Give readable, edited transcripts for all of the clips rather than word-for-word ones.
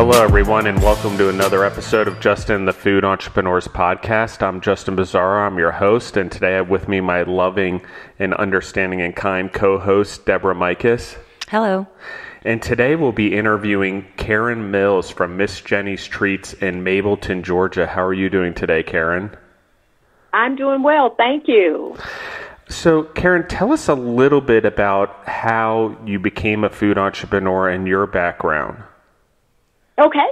Hello, everyone, and welcome to another episode of Justin the Food Entrepreneurs podcast. I'm Justin Bizzarro. I'm your host, and today I have with me my loving and understanding and kind co-host, Deborah Michas. Hello. And today we'll be interviewing Karen Mills from Miss Jenny's Treats in Mableton, Georgia. How are you doing today, Karen? I'm doing well, thank you. So, Karen, tell us a little bit about how you became a food entrepreneur and your background. Okay.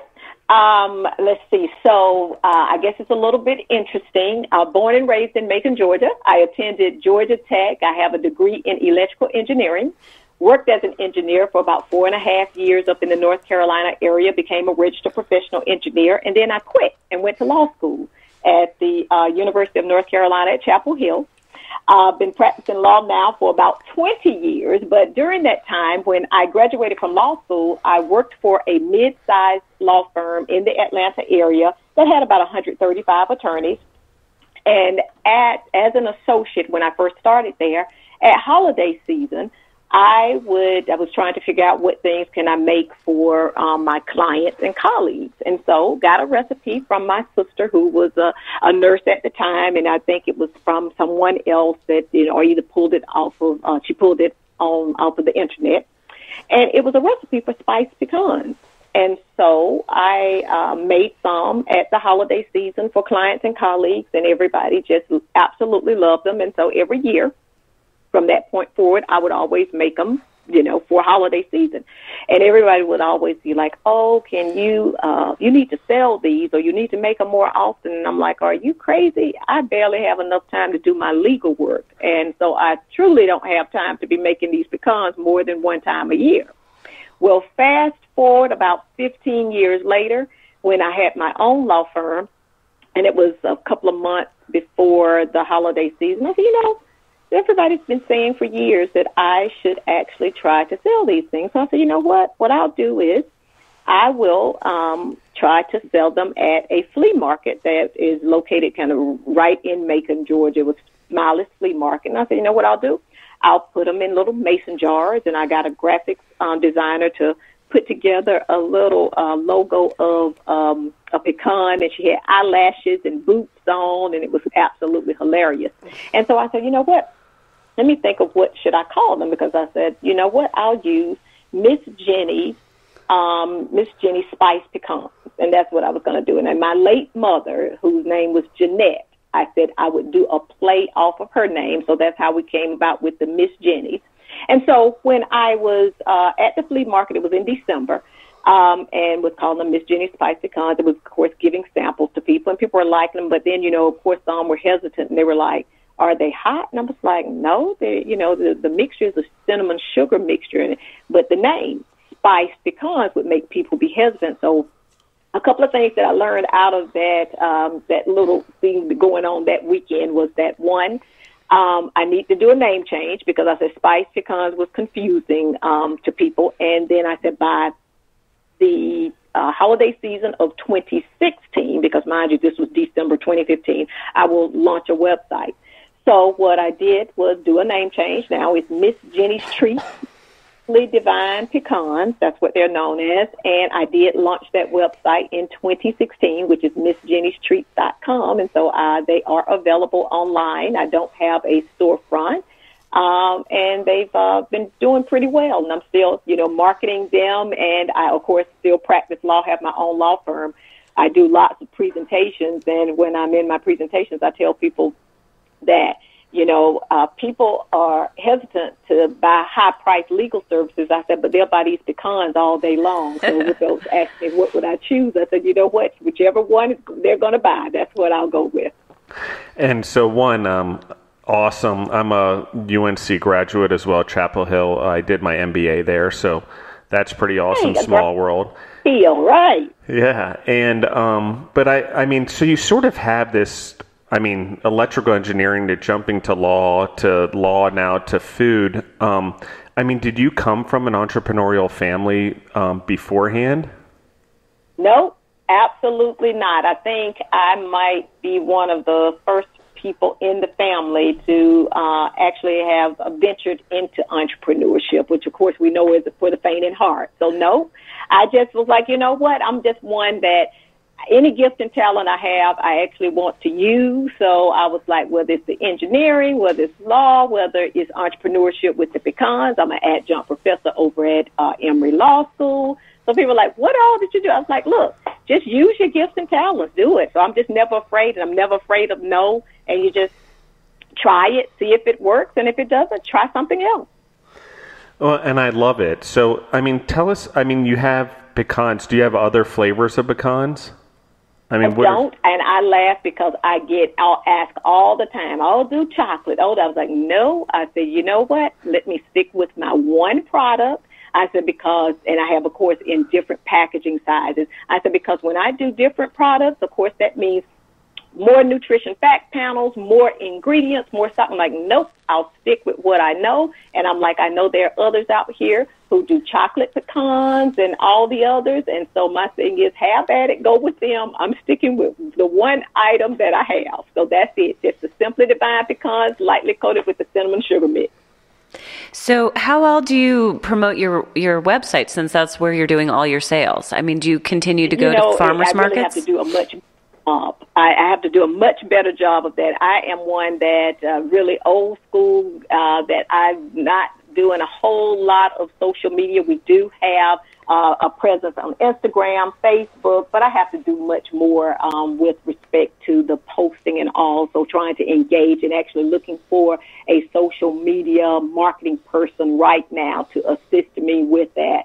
Let's see. So I guess it's a little bit interesting. Born and raised in Macon, Georgia. I attended Georgia Tech. I have a degree in electrical engineering. Worked as an engineer for about 4.5 years up in the North Carolina area, became a registered professional engineer, and then I quit and went to law school at the University of North Carolina at Chapel Hill. I've been practicing law now for about 20 years, but during that time, when I graduated from law school, I worked for a mid-sized law firm in the Atlanta area that had about 135 attorneys. And as an associate, when I first started there, at holiday season, I was trying to figure out what things can I make for my clients and colleagues. And so got a recipe from my sister who was a nurse at the time. And I think it was from someone else that, or either pulled it off of, she pulled it off of the internet. And it was a recipe for spiced pecans. And so I made some at the holiday season for clients and colleagues, and everybody just absolutely loved them. And so every year, from that point forward, I would always make them, for holiday season. And everybody would always be like, oh, can you need to sell these, or you need to make them more often. And I'm like, are you crazy? I barely have enough time to do my legal work. And so I truly don't have time to be making these pecans more than one time a year. Well, fast forward about 15 years later, when I had my own law firm, and it was a couple of months before the holiday season, I said, everybody's been saying for years that I should actually try to sell these things. So I said, you know what? What I'll do is I will try to sell them at a flea market that is located kind of right in Macon, Georgia. It was Smiley's Flea Market. And I said, you know what I'll do? I'll put them in little mason jars, and I got a graphics designer to put together a little logo of a pecan, and she had eyelashes and boots on, and it was absolutely hilarious. And so I said, you know what? Let me think of what should I call them, because I said, you know what, I'll use Miss Jenny's Spiced Pecans, and that's what I was going to do. And then my late mother, whose name was Jeanette, I said I would do a play off of her name, so that's how we came about with the Miss Jenny's. And so when I was at the flea market, it was in December, and was calling them Miss Jenny's Spiced Pecans. It was, of course, giving samples to people, and people were liking them, but then, of course, some were hesitant, and they were like, are they hot? And I was like, no, the mixture is a cinnamon sugar mixture, but the name Spiced Pecans would make people be hesitant. So a couple of things that I learned out of that little thing going on that weekend was that, one, I need to do a name change, because I said Spiced Pecans was confusing to people. And then I said by the holiday season of 2016, because mind you, this was December 2015, I will launch a website. So what I did was do a name change. Now it's Miss Jenny's Treats, Divine Pecans. That's what they're known as. And I did launch that website in 2016, which is MissJenny'sTreats.com. And so they are available online. I don't have a storefront. And they've been doing pretty well. And I'm still, marketing them. And I, of course, still practice law, have my own law firm. I do lots of presentations. And when I'm in my presentations, I tell people that, people are hesitant to buy high-priced legal services. I said, but they'll buy these pecans all day long. So with those asked me, what would I choose? I said, you know what? Whichever one they're going to buy, that's what I'll go with. And so awesome. I'm a UNC graduate as well, Chapel Hill. I did my MBA there, so that's pretty awesome. Hey, small world. Feel right. Yeah, and but I mean, so you sort of have this. Electrical engineering to jumping to law now to food. Did you come from an entrepreneurial family beforehand? No, absolutely not. I think I might be one of the first people in the family to actually have ventured into entrepreneurship, which, of course, we know is for the faint at heart. So, no, I just was like, you know what, I'm just one that any gift and talent I have, I actually want to use. So I was like, whether it's the engineering, whether it's law, whether it's entrepreneurship with the pecans. I'm an adjunct professor over at Emory Law School. So people are like, what all did you do? I was like, look, just use your gifts and talents. Do it. So I'm just never afraid, and I'm never afraid of no. And you just try it, see if it works, and if it doesn't, try something else. Well, and I love it. So, I mean, tell us, I mean, you have pecans. Do you have other flavors of pecans? I don't, and I laugh because I'll ask all the time, I'll do chocolate. I was like, no. I said, you know what? Let me stick with my one product. I said, because, and I have, of course, in different packaging sizes. I said, because when I do different products, of course, that means more nutrition fact panels, more ingredients, more stuff. I'm like, nope, I'll stick with what I know. And I'm like, I know there are others out here who do chocolate pecans and all the others. And so my thing is, have at it, go with them. I'm sticking with the one item that I have. So that's it. Just the Simply Divine pecans, lightly coated with the cinnamon sugar mix. So how well do you promote your website, since that's where you're doing all your sales? I mean, do you continue to go to farmers markets? I have to do I have to do a much better job of that. I am one that really old school, that I'm not doing a whole lot of social media. We do have a presence on Instagram, Facebook, but I have to do much more with respect to the posting and all. So trying to engage and actually looking for a social media marketing person right now to assist me with that.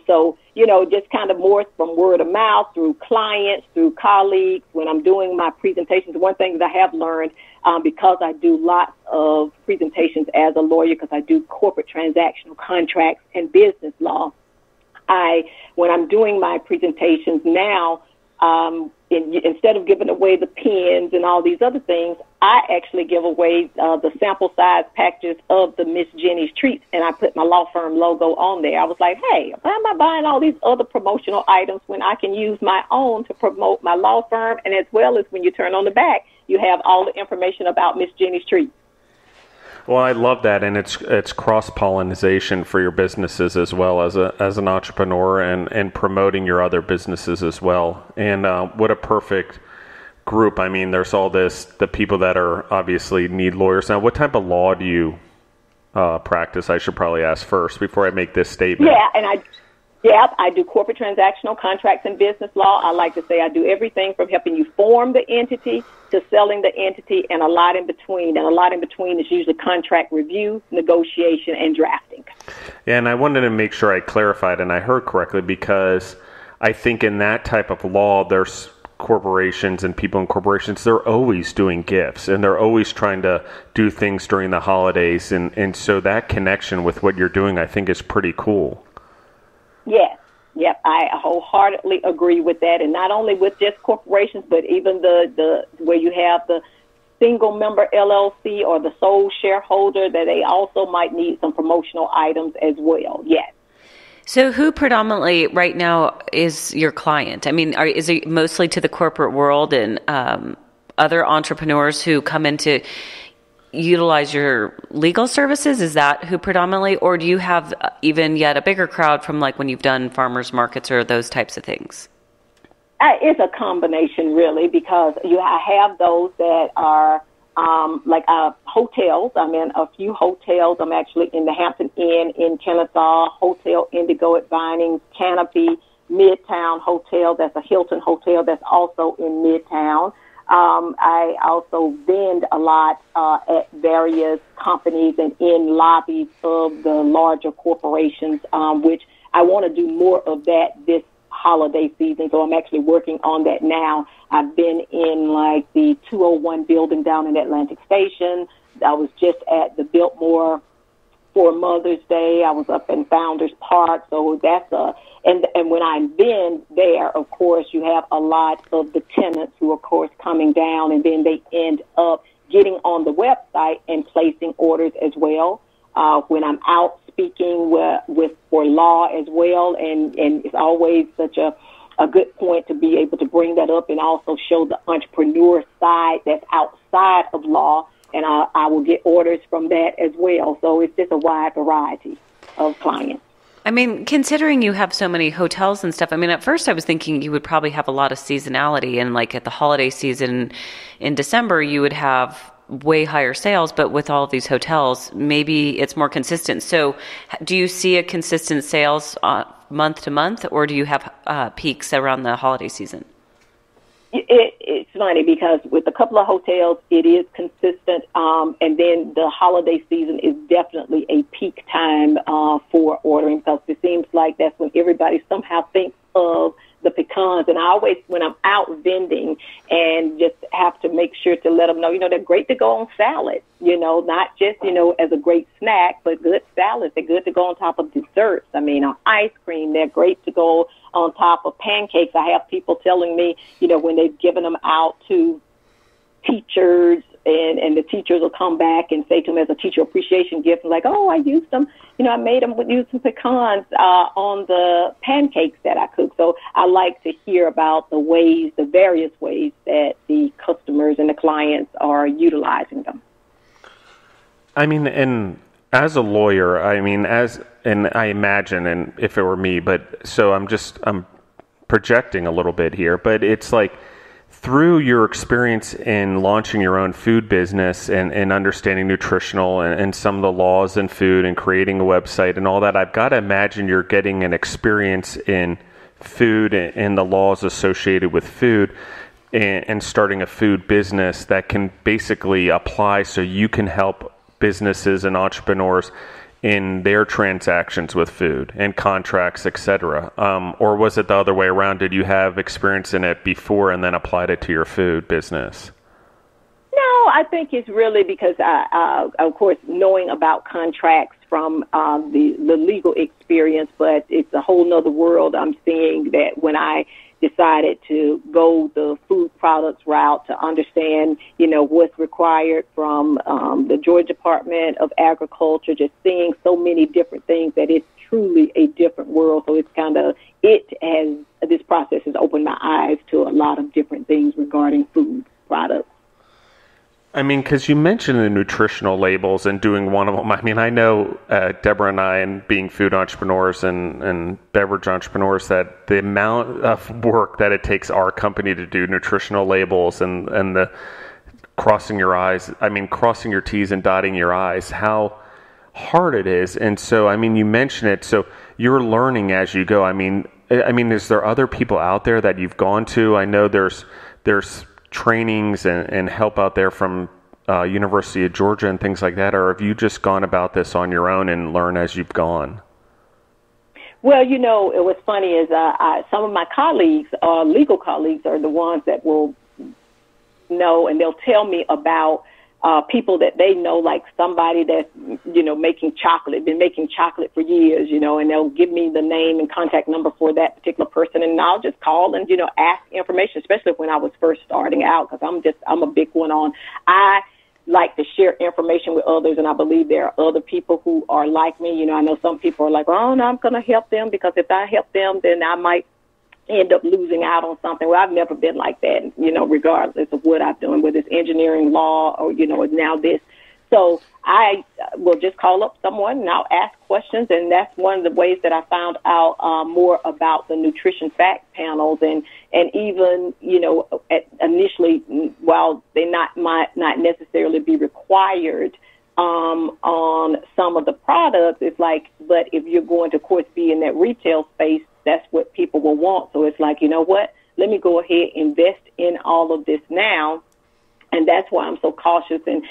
So, you know, just kind of more from word of mouth, through clients, through colleagues. When I'm doing my presentations, one thing that I have learned, because I do lots of presentations as a lawyer, because I do corporate transactional contracts and business law, when I'm doing my presentations now, instead of giving away the pens and all these other things, I actually give away the sample size packages of the Miss Jenny's treats, and I put my law firm logo on there. I was like, hey, why am I buying all these other promotional items when I can use my own to promote my law firm? And as well as when you turn on the back, you have all the information about Miss Jenny's treats. Well, I love that, and it's cross-pollination for your businesses as well as an entrepreneur, and promoting your other businesses as well. And what a perfect group. I mean, there's all the people that are obviously need lawyers. Now, what type of law do you practice? I should probably ask first before I make this statement. I do corporate transactional contracts and business law. I like to say I do everything from helping you form the entity to selling the entity, and a lot in between. And a lot in between is usually contract review, negotiation, and drafting. Yeah, and I wanted to make sure I clarified and I heard correctly, because I think in that type of law, there's corporations and people in corporations, they're always doing gifts, and they're always trying to do things during the holidays. And so that connection with what you're doing, I think, is pretty cool. Yes. Yep, I wholeheartedly agree with that, and not only with just corporations, but even the where you have the single member LLC or the sole shareholder, that they also might need some promotional items as well. Yes. So who predominantly right now is your client? I mean, is it mostly to the corporate world and other entrepreneurs who come in to utilize your legal services? Is that who predominantly, or do you have even yet a bigger crowd from like when you've done farmers markets or those types of things? It's a combination, really, because I have those that are like hotels. I'm in a few hotels. I'm actually in the Hampton Inn in Kennesaw, Hotel Indigo at Vinings, Canopy, Midtown Hotel. That's a Hilton hotel that's also in Midtown. I also vend a lot at various companies and in lobbies of the larger corporations, which I want to do more of that this holiday season. So I'm actually working on that now. I've been in like the 201 building down in Atlantic Station. I was just at the Biltmore for Mother's Day. I was up in Founders Park. So that's and when I've been there, of course, you have a lot of the tenants who, of course, coming down, and then they end up getting on the website and placing orders as well. When I'm out speaking with for law as well, and it's always such a a good point to be able to bring that up and also show the entrepreneur side that's outside of law. And I will get orders from that as well. So it's just a wide variety of clients. I mean, considering you have so many hotels and stuff, I mean, at first I was thinking you would probably have a lot of seasonality, and like at the holiday season in December, you would have way higher sales, but with all of these hotels, maybe it's more consistent. So do you see a consistent sales month to month, or do you have peaks around the holiday season? It's funny because with a couple of hotels, it is consistent, and then the holiday season is definitely a peak time for ordering, because it seems like that's when everybody somehow thinks of the pecans. And I always, when I'm out vending, and just have to make sure to let them know, they're great to go on salad, not just, as a great snack, but good salads. They're good to go on top of desserts. I mean, on ice cream, they're great to go on top of pancakes. I have people telling me, when they've given them out to teachers, and the teachers will come back and say to them as a teacher appreciation gift, like, oh, I used them, I made them use some pecans on the pancakes that I cooked. So I like to hear about the various ways that the customers and the clients are utilizing them. I mean, and as a lawyer, and I imagine, and if it were me, but so I'm projecting a little bit here, but it's like, through your experience in launching your own food business and understanding nutritional and some of the laws in food and creating a website and all that, I've got to imagine you're getting an experience in food and the laws associated with food and starting a food business that can basically apply so you can help businesses and entrepreneurs in their transactions with food and contracts, etc. Or was it the other way around? Did you have experience in it before and then applied it to your food business? No, I think it's really because, of course, knowing about contracts from the legal experience, but it's a whole nother world. I'm seeing that when I decided to go the food products route, to understand, what's required from the Georgia Department of Agriculture, just seeing so many different things that it's truly a different world. So this process has opened my eyes to a lot of different things regarding food products. I mean, because you mentioned the nutritional labels and doing one of them. I mean, I know Deborah and I, and being food entrepreneurs and beverage entrepreneurs, that the amount of work that it takes our company to do nutritional labels and the crossing your T's and dotting your I's, how hard it is. And so, I mean, you mentioned it. So you're learning as you go. I mean, is there other people out there that you've gone to? I know there's trainings and help out there from University of Georgia and things like that, or have you just gone about this on your own and learn as you've gone? Well, what's funny is some of my colleagues, legal colleagues, are the ones that will know, and they'll tell me about people that they know, like somebody that's, making chocolate, been making chocolate for years, and they'll give me the name and contact number for that particular person. And I'll just call and, ask information, especially when I was first starting out, because I'm a big one on, I like to share information with others. And I believe there are other people who are like me. I know some people are like, oh, no, I'm going to help them, because if I help them, then I might end up losing out on something. Well, I've never been like that, regardless of what I've done, whether it's engineering, law, or, now this. So I will just call up someone and I'll ask questions. And that's one of the ways that I found out more about the nutrition fact panels. And even, initially, while they might not necessarily be required on some of the products, it's like, but if you're going to, of course, be in that retail space, that's what people will want. So it's like, you know what, let me go ahead and invest in all of this now. And that's why I'm so cautious and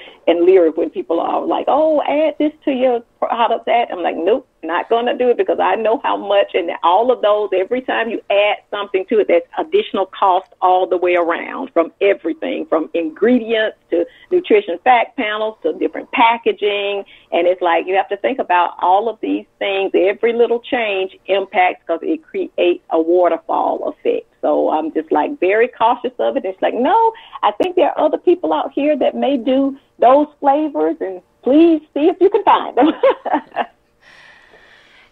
leery when people are like, oh, add this to your product. I'm like, nope, not going to do it, because I know how much, and all of those, every time you add something to it, that's additional cost all the way around, from everything, from ingredients to nutrition fact panels to different packaging. And it's like, you have to think about all of these things. Every little change impacts, because it creates a waterfall effect. So I'm just like very cautious of it. It's like, no, I think there are other people out here that may do those flavors, and please see if you can find them.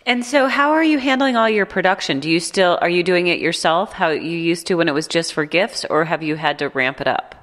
And so how are you handling all your production? Are you doing it yourself, how you used to when it was just for gifts, or have you had to ramp it up?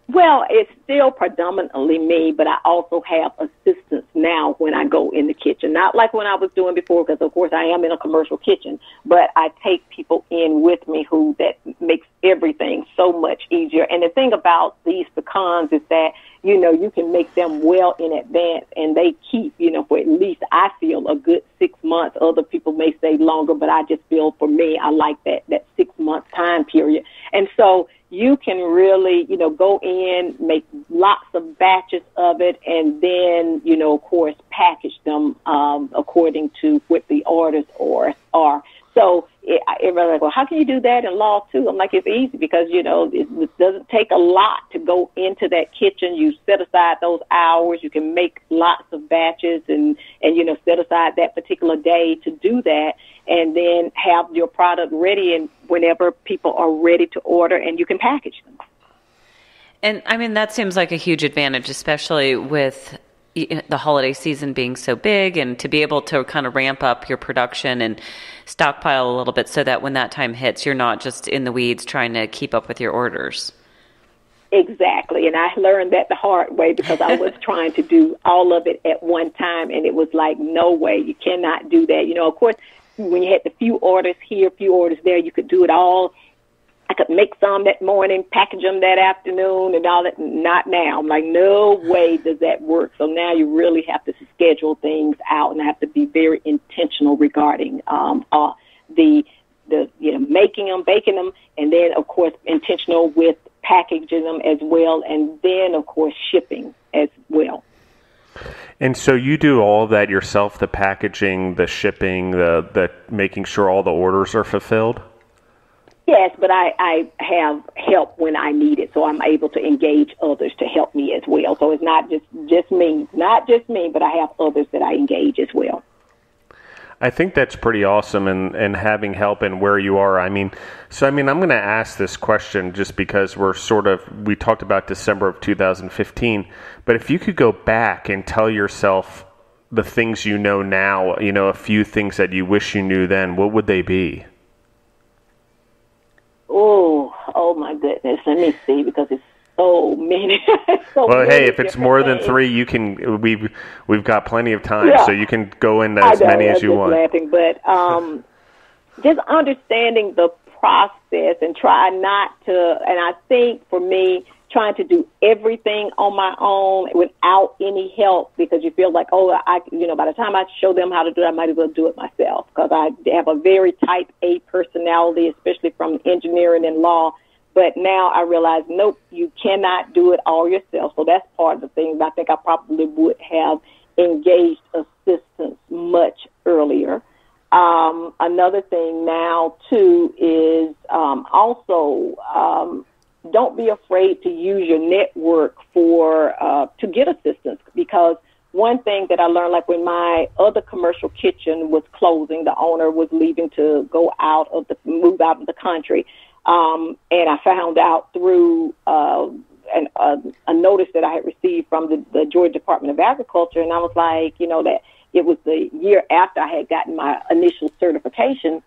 Well, it's still predominantly me, but I also have assistants now when I go in the kitchen. Not like when I was doing before, because, of course, I am in a commercial kitchen, but I take people in with me that makes everything so much easier. And the thing about these pecans is that, you can make them well in advance, and they keep, for at least, I feel, a good 6 months. Other people may say longer, but I just feel, for me, I like that 6 month time period. And so you can really, go in, make lots of batches of it, and then, of course, package them according to what the orders are. So everybody's like, well, how can you do that in law too? I'm like, it's easy because, it doesn't take a lot to go into that kitchen. You set aside those hours. You can make lots of batches and set aside that particular day to do that, and then have your product ready and whenever people are ready to order, and you can package them. And I mean, that seems like a huge advantage, especially with the holiday season being so big, and to be able to kind of ramp up your production and stockpile a little bit so that when that time hits, you're not just in the weeds trying to keep up with your orders. Exactly. And I learned that the hard way because I was trying to do all of it at one time, and it was like, no way, you cannot do that. Of course, when you had the few orders here, few orders there, you could do it all. I could make some that morning, package them that afternoon, and all that. Not now. I'm like, no way does that work. So now you really have to schedule things out, and I have to be very intentional regarding the making them, baking them, and then of course intentional with packaging them as well, and then of course shipping as well. And so you do all of that yourself, the packaging, the shipping, the making sure all the orders are fulfilled? Yes, but I have help when I need it, so I'm able to engage others to help me as well. So it's not just me, but I have others that I engage as well. I think that's pretty awesome, and having help in where you are. I'm going to ask this question just because we talked about December of 2015, but if you could go back and tell yourself the things you know now, a few things that you wish you knew then, what would they be? Oh my goodness. Let me see, because it's so many. Hey, if it's more than three, you can. We've got plenty of time, so you can go into as many as you want. Laughing, but just understanding the process and try not to. And I think for me, trying to do everything on my own without any help, because you feel like, by the time I show them how to do it, I might as well do it myself, because I have a very type A personality, especially from engineering and law. But now I realize, nope, you cannot do it all yourself. So that's part of the thing. I think I probably would have engaged assistance much earlier. Another thing now, too, is also don't be afraid to use your network to get assistance, because one thing that I learned, like when my other commercial kitchen was closing, the owner was leaving to move out of the country. And I found out through a notice that I had received from the Georgia Department of Agriculture, and I was like, that it was the year after I had gotten my initial certification.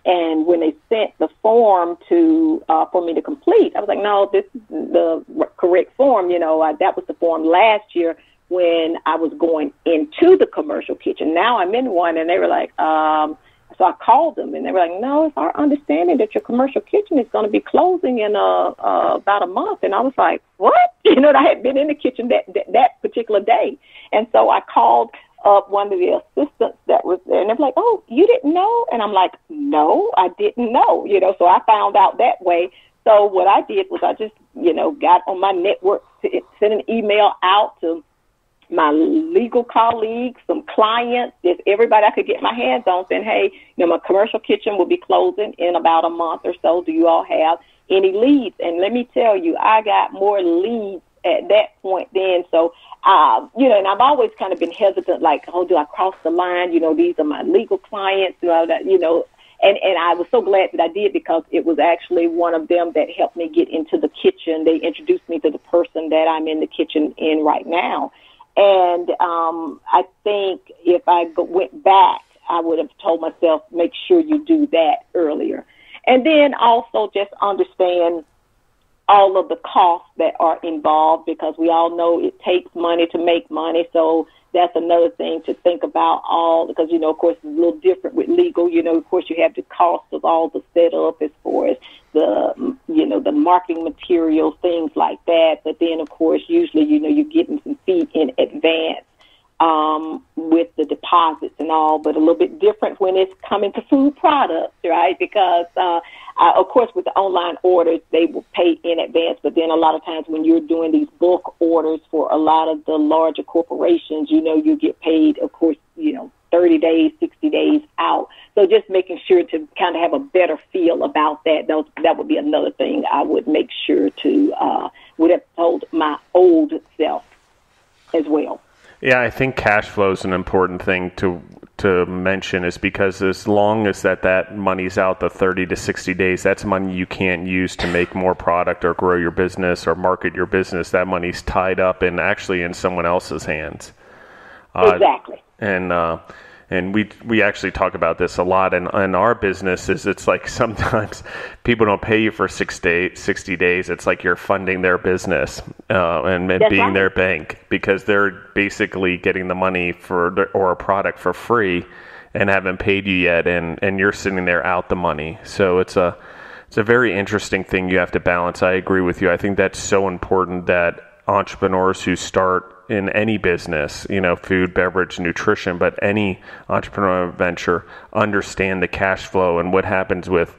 And when they sent the form for me to complete, I was like, no, this is the correct form. That was the form last year when I was going into the commercial kitchen. Now I'm in one, and they were like, so I called them, and they were like, no, it's our understanding that your commercial kitchen is going to be closing in about a month. And I was like, what? I had been in the kitchen that particular day. And so I called up one of the assistants that was there, and they're like, oh, you didn't know? And I'm like, no, I didn't know, so I found out that way. So what I did was I just, got on my network, sent an email out to my legal colleagues, some clients, just everybody I could get my hands on, saying, hey, my commercial kitchen will be closing in about a month or so. Do you all have any leads? And let me tell you, I got more leads at that point then. So, and I've always kind of been hesitant, like, do I cross the line? These are my legal clients, and I was so glad that I did, because it was actually one of them that helped me get into the kitchen. They introduced me to the person that I'm in the kitchen in right now. And I think if I went back I would have told myself, make sure you do that earlier. And then also just understand all of the costs that are involved, because we all know it takes money to make money. So that's another thing to think about, because, of course, it's a little different with legal. Of course, you have the cost of all the setup as far as the marketing materials, things like that. But then, of course, usually, you're getting some fee in advance with the deposits and all, but a little bit different when it's coming to food products, right? Because, of course, with the online orders, they will pay in advance, but then a lot of times when you're doing these bulk orders for a lot of the larger corporations, you get paid, of course, 30 days, 60 days out. So just making sure to kind of have a better feel about that. That would be another thing I would make sure to, would have told my old self as well. Yeah, I think cash flow is an important thing to mention, is because as long as that money's out the 30 to 60 days, that's money you can't use to make more product or grow your business or market your business. That money's tied up in someone else's hands. Exactly. And we actually talk about this a lot in our business. It's like sometimes people don't pay you for 60 days. It's like you're funding their business and being right. Their bank, because they're basically getting the money or a product for free and haven't paid you yet, and you're sitting there out the money. So it's a very interesting thing you have to balance. I agree with you. I think that's so important that entrepreneurs who start in any business, food, beverage, nutrition, but any entrepreneurial venture, understand the cash flow and what happens with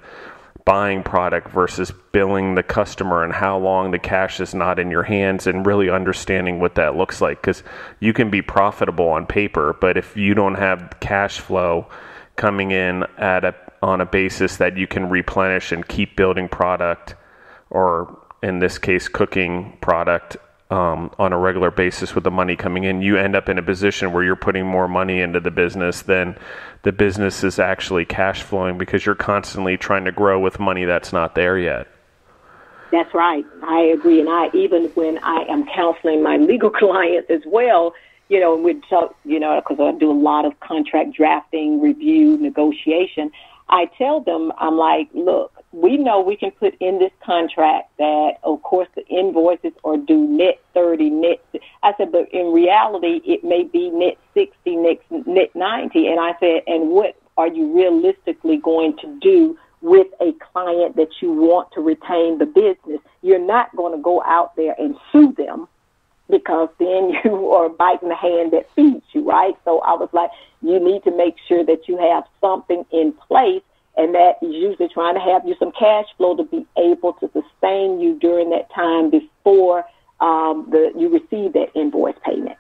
buying product versus billing the customer, and how long the cash is not in your hands, and really understanding what that looks like. Because you can be profitable on paper, but if you don't have cash flow coming in on a basis that you can replenish and keep building product, or in this case, cooking product, on a regular basis with the money coming in, you end up in a position where you're putting more money into the business than the business is actually cash flowing, because you're constantly trying to grow with money that's not there yet. That's right. I agree. And even when I am counseling my legal clients as well, we talk, because I do a lot of contract drafting, review, negotiation, I tell them, I'm like, look, we know we can put in this contract that, of course, the invoices are due net 30, net. I said, but in reality, it may be net 60, net 90. And I said, and what are you realistically going to do with a client that you want to retain the business? You're not going to go out there and sue them, because then you are biting the hand that feeds you, right? So I was like, you need to make sure that you have something in place, and that is usually trying to have you some cash flow to be able to sustain you during that time before you receive that invoice payment.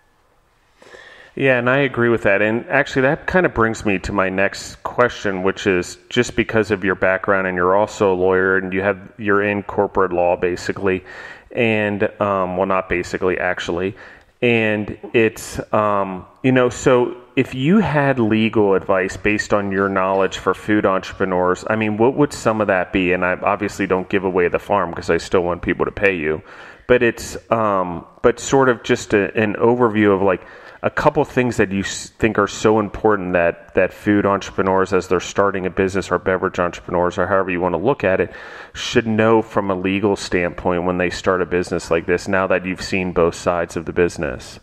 Yeah, and I agree with that. And actually, that kind of brings me to my next question, which is, just because of your background, and you're also a lawyer, and you're in corporate law, basically, and well, not basically, actually, and it's so if you had legal advice based on your knowledge for food entrepreneurs, I mean, what would some of that be? And I obviously don't give away the farm, because I still want people to pay you, but it's but sort of just an overview of like a couple things that you think are so important that food entrepreneurs, as they're starting a business, or beverage entrepreneurs, or however you want to look at it, should know from a legal standpoint when they start a business like this, now that you've seen both sides of the business?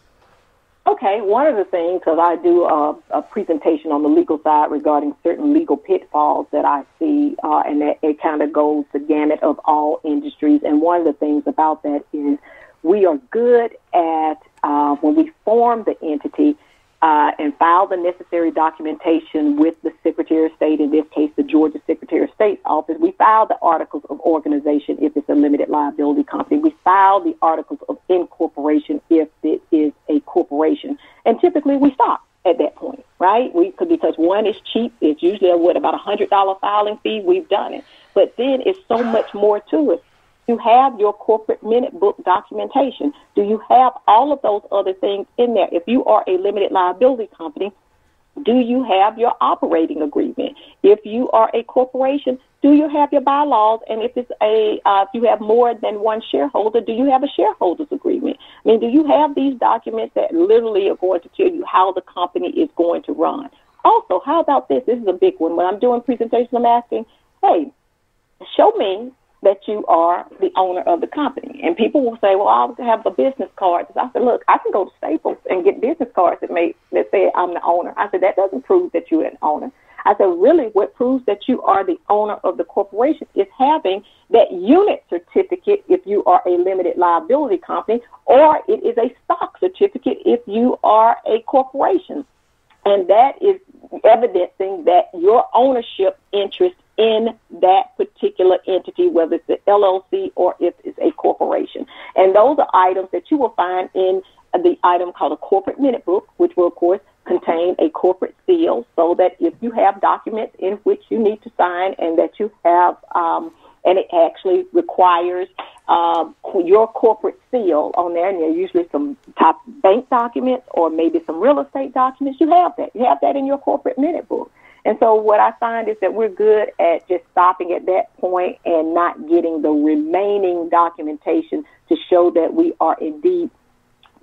Okay, one of the things, because I do a presentation on the legal side regarding certain legal pitfalls that I see, and that it kind of goes the gamut of all industries. And one of the things about that is we are good at, when we form the entity and file the necessary documentation with the Secretary of State, in this case, the Georgia Secretary of State's office, we file the articles of organization if it's a limited liability company. We file the articles of incorporation if it is a corporation. And typically we stop at that point, right? Because one is cheap. It's usually about $100 filing fee. We've done it. But then it's so much more to it. You have your corporate minute book documentation. Do you have all of those other things in there? If you are a limited liability company, do you have your operating agreement? If you are a corporation, do you have your bylaws? And if it's if you have more than one shareholder, do you have a shareholders agreement? I mean, do you have these documents that literally are going to tell you how the company is going to run? Also, how about this? This is a big one. When I'm doing presentations, I'm asking, hey, show me that you are the owner of the company. And people will say, well, I'll have the business cards. I said, look, I can go to Staples and get business cards that say I'm the owner. I said, that doesn't prove that you're an owner. I said, really, what proves that you are the owner of the corporation is having that unit certificate if you are a limited liability company, or it is a stock certificate if you are a corporation. And that is evidencing that your ownership interest in that particular entity, whether it's an LLC or if it's a corporation. And those are items that you will find in the item called a corporate minute book, which will, of course, contain a corporate seal, so that if you have documents in which you need to sign and that you have, and it actually requires your corporate seal on there, and there are usually some top bank documents or maybe some real estate documents, you have that. You have that in your corporate minute book. And so what I find is that we're good at just stopping at that point and not getting the remaining documentation to show that we are indeed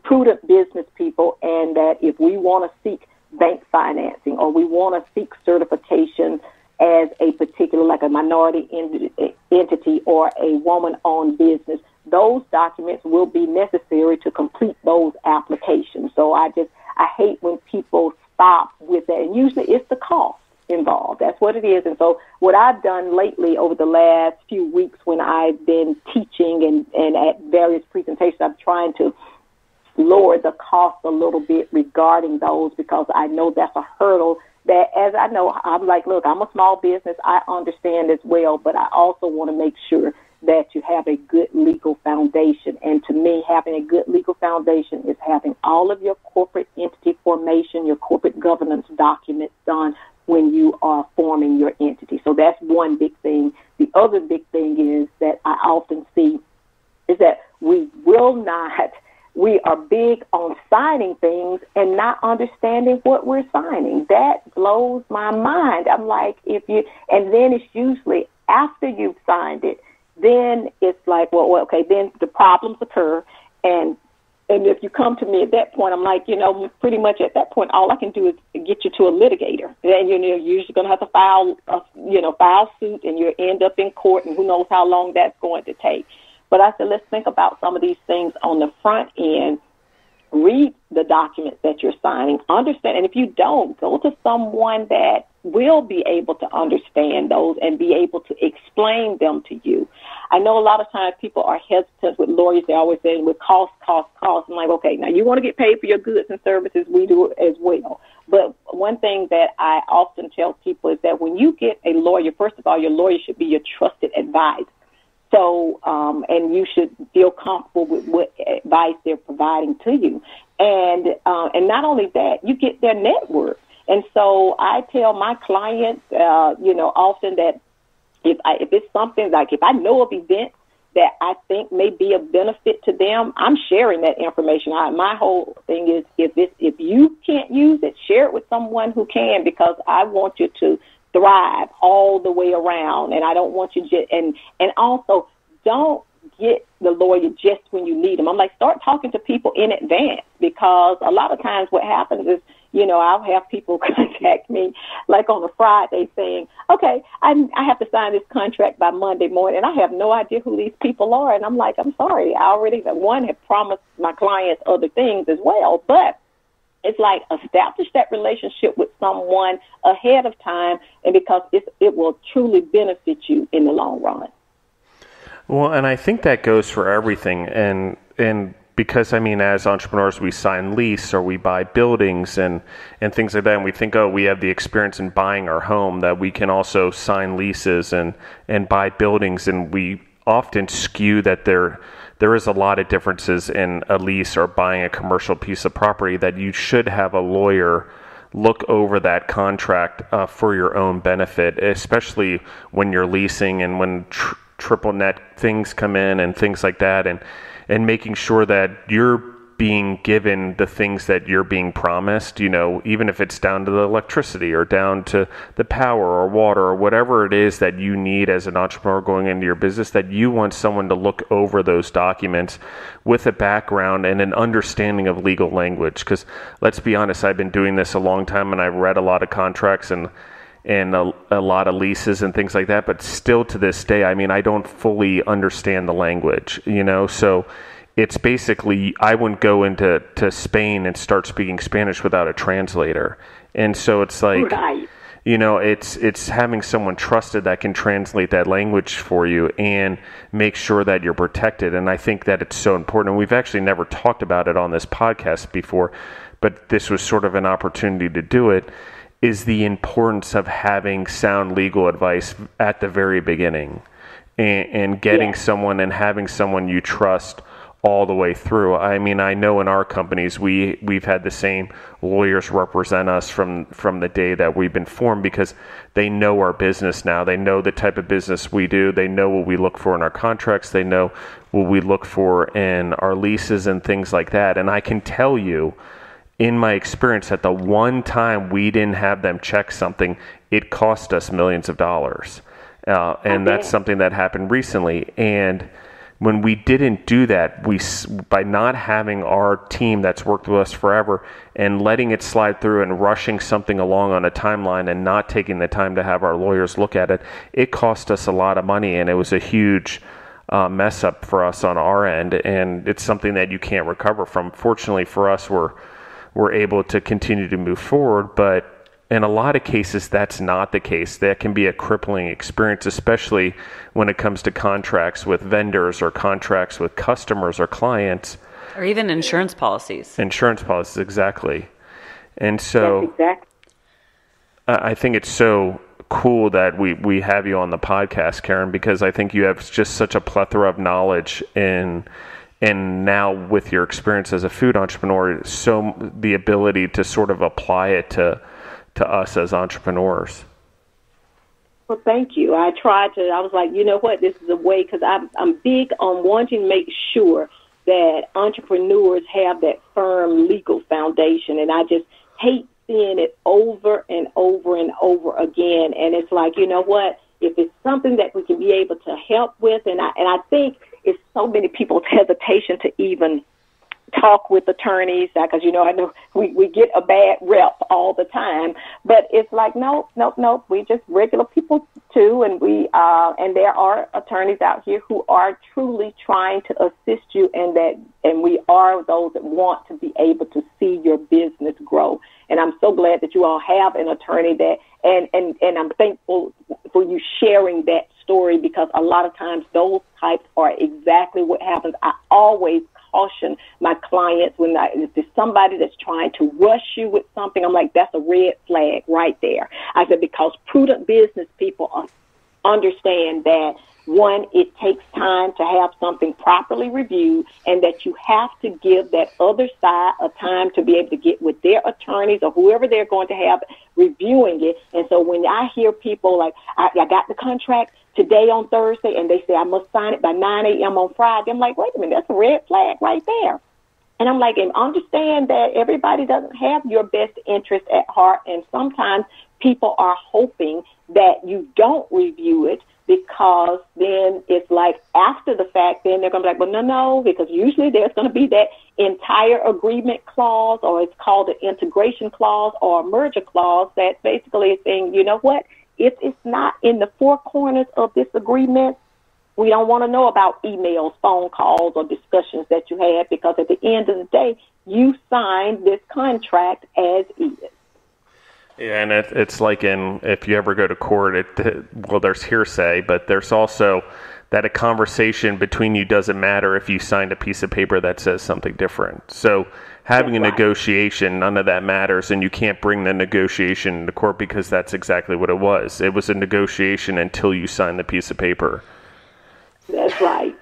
prudent business people, and that if we want to seek bank financing or we want to seek certification as a particular, like a minority entity or a woman-owned business, those documents will be necessary to complete those applications. So I hate when people stop with that, and usually it's the cost involved. That's what it is. And so what I've done lately over the last few weeks when I've been teaching and at various presentations, I'm trying to lower the cost a little bit regarding those, because I know that's a hurdle that, as I know, I'm like, look, I'm a small business. I understand as well, but I also want to make sure that you have a good legal foundation. And to me, having a good legal foundation is having all of your corporate entity formation, your corporate governance documents done when you are forming your entity. So that's one big thing. The other big thing is that I often see is that we are big on signing things and not understanding what we're signing. That blows my mind. I'm like, and then it's usually after you've signed it, then it's like, well, okay, then the problems occur. And if you come to me at that point, I'm like, pretty much at that point, all I can do is get you to a litigator. And you're usually going to have to file suit, and you end up in court, and who knows how long that's going to take. But I said, let's think about some of these things on the front end. Read the documents that you're signing, understand, and if you don't, go to someone that will be able to understand those and be able to explain them to you. I know a lot of times people are hesitant with lawyers. They're always saying with cost. I'm like, okay, now you want to get paid for your goods and services, we do it as well. But one thing that I often tell people is that when you get a lawyer, first of all, your lawyer should be your trusted advisor. So, and you should feel comfortable with what advice they're providing to you. And not only that, you get their network. And so I tell my clients, often that if it's something like, if I know of events that I think may be of benefit to them, I'm sharing that information. My whole thing is, if you can't use it, share it with someone who can, because I want you to thrive all the way around, and I don't want you to, and also don't get the lawyer just when you need them. I'm like, start talking to people in advance, because a lot of times what happens is, I'll have people contact me like on a Friday saying, okay, I have to sign this contract by Monday morning, and I have no idea who these people are. And I'm like, I'm sorry, I already, one, have promised my clients other things as well, but it's like establish that relationship with someone ahead of time, and because it will truly benefit you in the long run. Well, and I think that goes for everything. And because, as entrepreneurs, we sign lease or we buy buildings and things like that, and we think, we have the experience in buying our home, that we can also sign leases and buy buildings, and we often skew that there is a lot of differences in a lease or buying a commercial piece of property, that you should have a lawyer look over that contract for your own benefit, especially when you're leasing and when triple net things come in and things like that, and making sure that you're being given the things that you're being promised, even if it's down to the electricity or down to the power or water or whatever it is that you need as an entrepreneur going into your business, that you want someone to look over those documents with a background and an understanding of legal language. Because let's be honest, I've been doing this a long time, and I've read a lot of contracts and a lot of leases and things like that, but still to this day, I don't fully understand the language, so it's basically, I wouldn't go into Spain and start speaking Spanish without a translator. And so it's like, right. It's having someone trusted that can translate that language for you and make sure that you're protected. And I think that it's so important. And we've actually never talked about it on this podcast before, but this was sort of an opportunity to do it, is the importance of having sound legal advice at the very beginning and getting someone and having someone you trust all the way through. I know in our companies, we've had the same lawyers represent us from the day that we've been formed, because they know our business now. They know the type of business we do. They know what we look for in our contracts. They know what we look for in our leases and things like that. And I can tell you, in my experience, that the one time we didn't have them check something, it cost us millions of dollars. And that's something that happened recently. And when we didn't do that, by not having our team that's worked with us forever and letting it slide through and rushing something along on a timeline and not taking the time to have our lawyers look at it, it cost us a lot of money, and it was a huge mess up for us on our end, and it's something that you can't recover from. Fortunately for us, we're able to continue to move forward, but in a lot of cases, that's not the case. That can be a crippling experience, especially when it comes to contracts with vendors or contracts with customers or clients. Or even insurance policies. Insurance policies, exactly. And so I think it's so cool that we have you on the podcast, Karen, because I think you have just such a plethora of knowledge and now with your experience as a food entrepreneur, so the ability to sort of apply it to us as entrepreneurs. Well, thank you. I was like, you know what, this is a way, because I'm big on wanting to make sure that entrepreneurs have that firm legal foundation, and I just hate seeing it over and over and over again. And it's like, you know what, if it's something that we can be able to help with, and I think it's so many people's hesitation to even talk with attorneys, because I know we get a bad rep all the time, but it's like nope, we just regular people too, and and there are attorneys out here who are truly trying to assist you, and we are those that want to be able to see your business grow. And I'm so glad that you all have an attorney that, and I'm thankful for you sharing that story, because a lot of times those types are exactly what happens. I always caution my clients if there's somebody that's trying to rush you with something, I'm like, that's a red flag right there. I said, because prudent business people understand that, one, it takes time to have something properly reviewed, and that you have to give that other side a time to be able to get with their attorneys or whoever they're going to have reviewing it. And so when I hear people like, I got the contract today on Thursday, and they say I must sign it by 9 a.m. on Friday, I'm like, wait a minute, that's a red flag right there. And I'm like, and understand that everybody doesn't have your best interest at heart, and sometimes people are hoping that you don't review it, because then it's like after the fact, then they're going to be like, well, no, because usually there's going to be that entire agreement clause, or it's called an integration clause or a merger clause, that basically is saying, you know what, if it's not in the four corners of this agreement, we don't want to know about emails, phone calls, or discussions that you had, because at the end of the day, you signed this contract as is. Yeah, and it's like if you ever go to court, there's hearsay, but there's also that a conversation between you doesn't matter if you signed a piece of paper that says something different. So having a negotiation, none of that matters, and you can't bring the negotiation to court, because that's exactly what it was. It was a negotiation until you signed the piece of paper. That's right.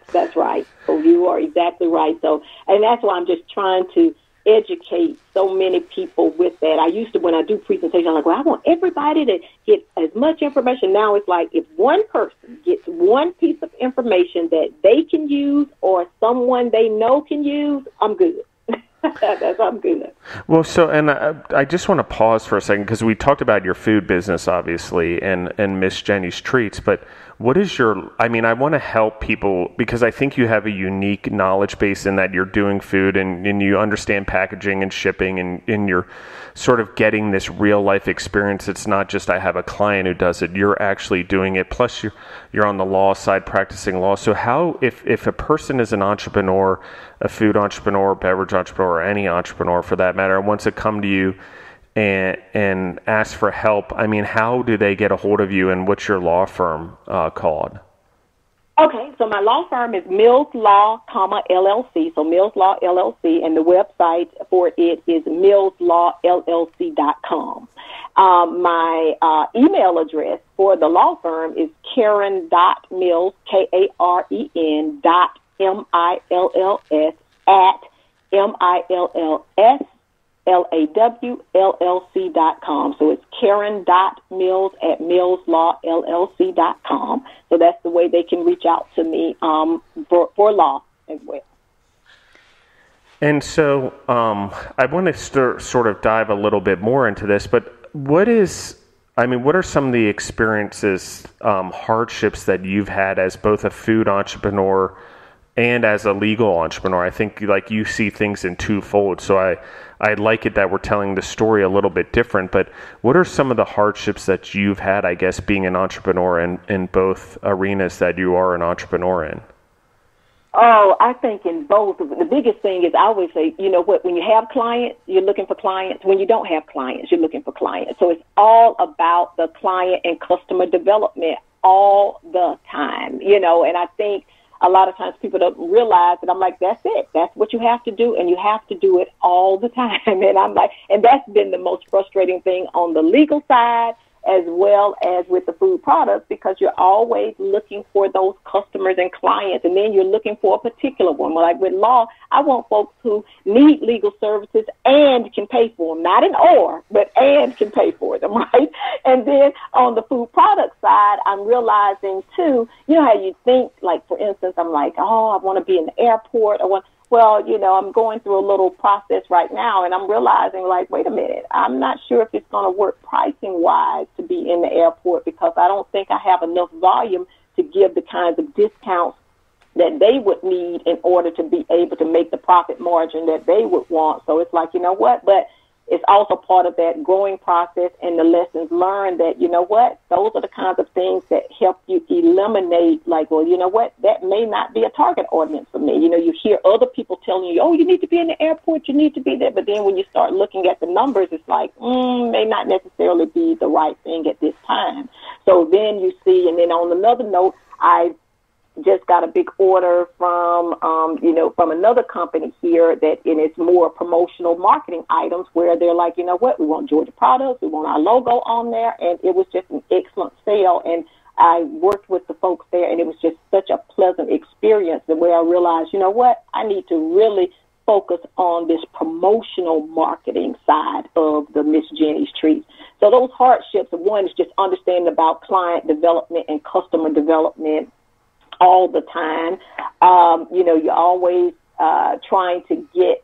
So you are exactly right. So, and that's why I'm just trying to educate so many people with that. I used to, when I do presentations, I'm like, well, I want everybody to get as much information. Now it's like, if one person gets one piece of information that they can use or someone they know can use, I'm good. I'm good. Well, so, and I just want to pause for a second because we talked about your food business, obviously, and Miss Jenny's Treats, but what is your, I mean, I want to help people because I think you have a unique knowledge base in that you're doing food and you understand packaging and shipping and you're sort of getting this real life experience. It's not just I have a client who does it. You're actually doing it. Plus you're on the law side practicing law. So how, if a person is an entrepreneur, a food entrepreneur, beverage entrepreneur, or any entrepreneur for that matter, wants to come to you and ask for help, I mean, how do they get a hold of you and what's your law firm called? Okay, so my law firm is Mills Law, LLC, so Mills Law, LLC, and the website for it is millslawllc.com. My email address for the law firm is Karen.Mills, Karen .Mills at millslawllc.com. So it's Karen.Mills at millslawllc.com. So that's the way they can reach out to me for law as well. And so I want to sort of dive a little bit more into this, but what are some of the experiences, hardships that you've had as both a food entrepreneur and as a legal entrepreneur? I think like you see things in twofold. So I like it that we're telling the story a little bit different, but what are some of the hardships that you've had, I guess, being an entrepreneur in both arenas that you are an entrepreneur in? Oh, I think in both. The biggest thing is I always say, you know what, when you have clients, you're looking for clients. When you don't have clients, you're looking for clients. So it's all about the client and customer development all the time, you know, and I think a lot of times people don't realize that. I'm like, that's it. That's what you have to do, and you have to do it all the time. And I'm like, and that's been the most frustrating thing on the legal side as well as with the food products, because you're always looking for those customers and clients, and then you're looking for a particular one. Like with law, I want folks who need legal services and can pay for them, not an or, but and can pay for them, right? And then on the food product side, I'm realizing too, you know how you think, like for instance, I'm like, oh, I want to be in the airport. Well, you know, I'm going through a little process right now, and I'm realizing, like, wait a minute, I'm not sure if it's going to work pricing-wise to be in the airport because I don't think I have enough volume to give the kinds of discounts that they would need in order to be able to make the profit margin that they would want. So it's like, you know what, but it's also part of that growing process and the lessons learned that, you know what, those are the kinds of things that help you eliminate, like, well, you know what, that may not be a target audience for me. You know, you hear other people telling you, oh, you need to be in the airport, you need to be there. But then when you start looking at the numbers, it's like, may not necessarily be the right thing at this time. So then you see, and then on another note, I just got a big order from another company here that, and it's more promotional marketing items where they're like, you know what, we want Georgia products, we want our logo on there, and it was just an excellent sale. And I worked with the folks there, and it was just such a pleasant experience, and where I realized, you know what, I need to really focus on this promotional marketing side of the Miss Jenny's Treats. So those hardships, one is just understanding about client development and customer development all the time. You're always trying to get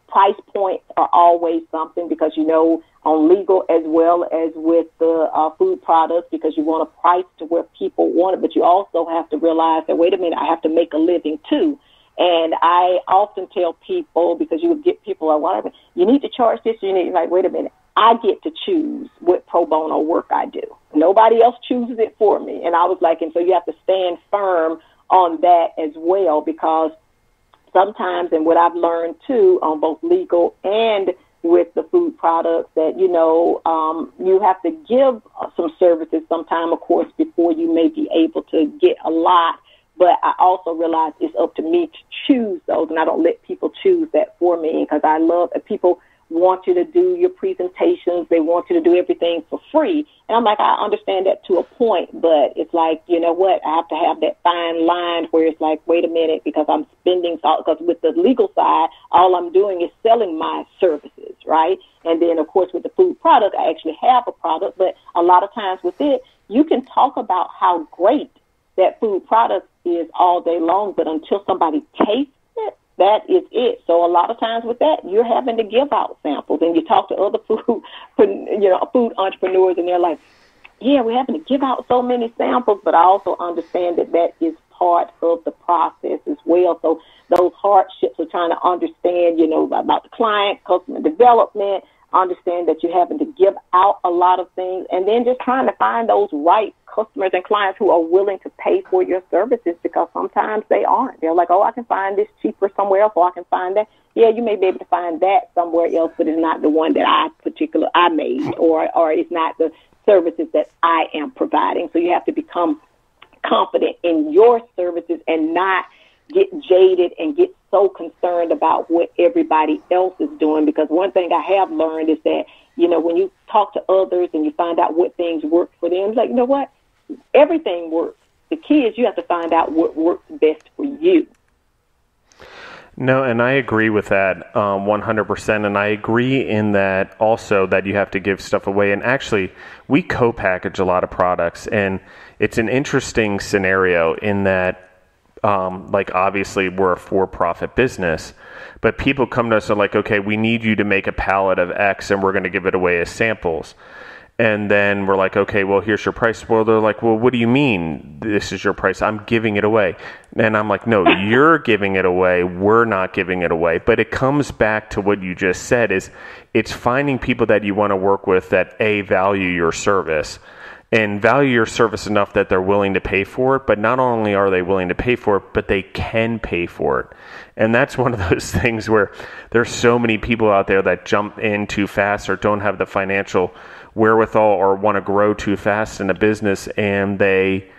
price points are always something, because, you know, on legal as well as with the food products, because you want to price to where people want it, but you also have to realize that, wait a minute, I have to make a living too. And I often tell people, because you would get people like, whatever, you need to charge this, you need, like, wait a minute, I get to choose what pro bono work I do. Nobody else chooses it for me. And I was like, and so you have to stand firm on that as well, because sometimes, and what I've learned too on both legal and with the food products, that, you know, you have to give some services sometime, of course, before you may be able to get a lot. But I also realize it's up to me to choose those, and I don't let people choose that for me, because I love that people want you to do your presentations. They want you to do everything for free. And I'm like, I understand that to a point, but it's like, you know what, I have to have that fine line where it's like, wait a minute, because I'm spending, because with the legal side, all I'm doing is selling my services, right? And then, of course, with the food product, I actually have a product, but a lot of times with it, you can talk about how great that food product is all day long, but until somebody tastes it, that is it. So a lot of times with that, you're having to give out samples, and you talk to other food entrepreneurs, and they're like, yeah, we're having to give out so many samples, but I also understand that is part of the process as well. So those hardships of trying to understand, about the client, customer development, understand that you're having to give out a lot of things, and then just trying to find those right customers and clients who are willing to pay for your services, because sometimes they aren't. They're like, oh, I can find this cheaper somewhere else, or I can find that. Yeah, you may be able to find that somewhere else, but it's not the one that I made, or it's not the services that I am providing. So you have to become confident in your services and not get jaded and get so concerned about what everybody else is doing. Because one thing I have learned is that, when you talk to others and you find out what things work for them, it's like, you know what? Everything works. The key is you have to find out what works best for you. No, and I agree with that 100%. And I agree in that also that you have to give stuff away. And actually, we co-package a lot of products. And it's an interesting scenario in that, obviously, we're a for-profit business. But people come to us and are like, okay, we need you to make a pallet of X, and we're going to give it away as samples. And then we're like, okay, well, here's your price. Well, they're like, well, what do you mean this is your price? I'm giving it away. And I'm like, no, you're giving it away. We're not giving it away. But it comes back to what you just said, is it's finding people that you want to work with that, A, value your service and value your service enough that they're willing to pay for it. But not only are they willing to pay for it, but they can pay for it. And that's one of those things where there's so many people out there that jump in too fast or don't have the financial wherewithal or want to grow too fast in a business, and they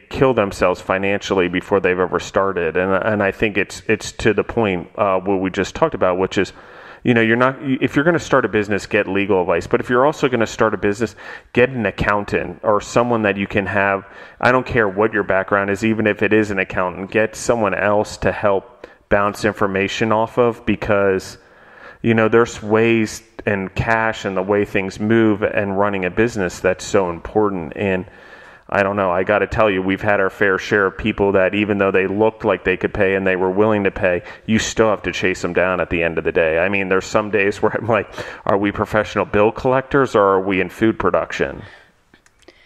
kill themselves financially before they've ever started. And I think it's to the point what we just talked about, which is, if you're going to start a business, get legal advice. But if you're also going to start a business, get an accountant or someone that you can have. I don't care what your background is, even if it is an accountant, get someone else to help bounce information off of, because there's ways and cash and the way things move and running a business that's so important. And I don't know, I got to tell you, we've had our fair share of people that even though they looked like they could pay and they were willing to pay, you still have to chase them down at the end of the day. I mean, there's some days where I'm like, are we professional bill collectors or are we in food production?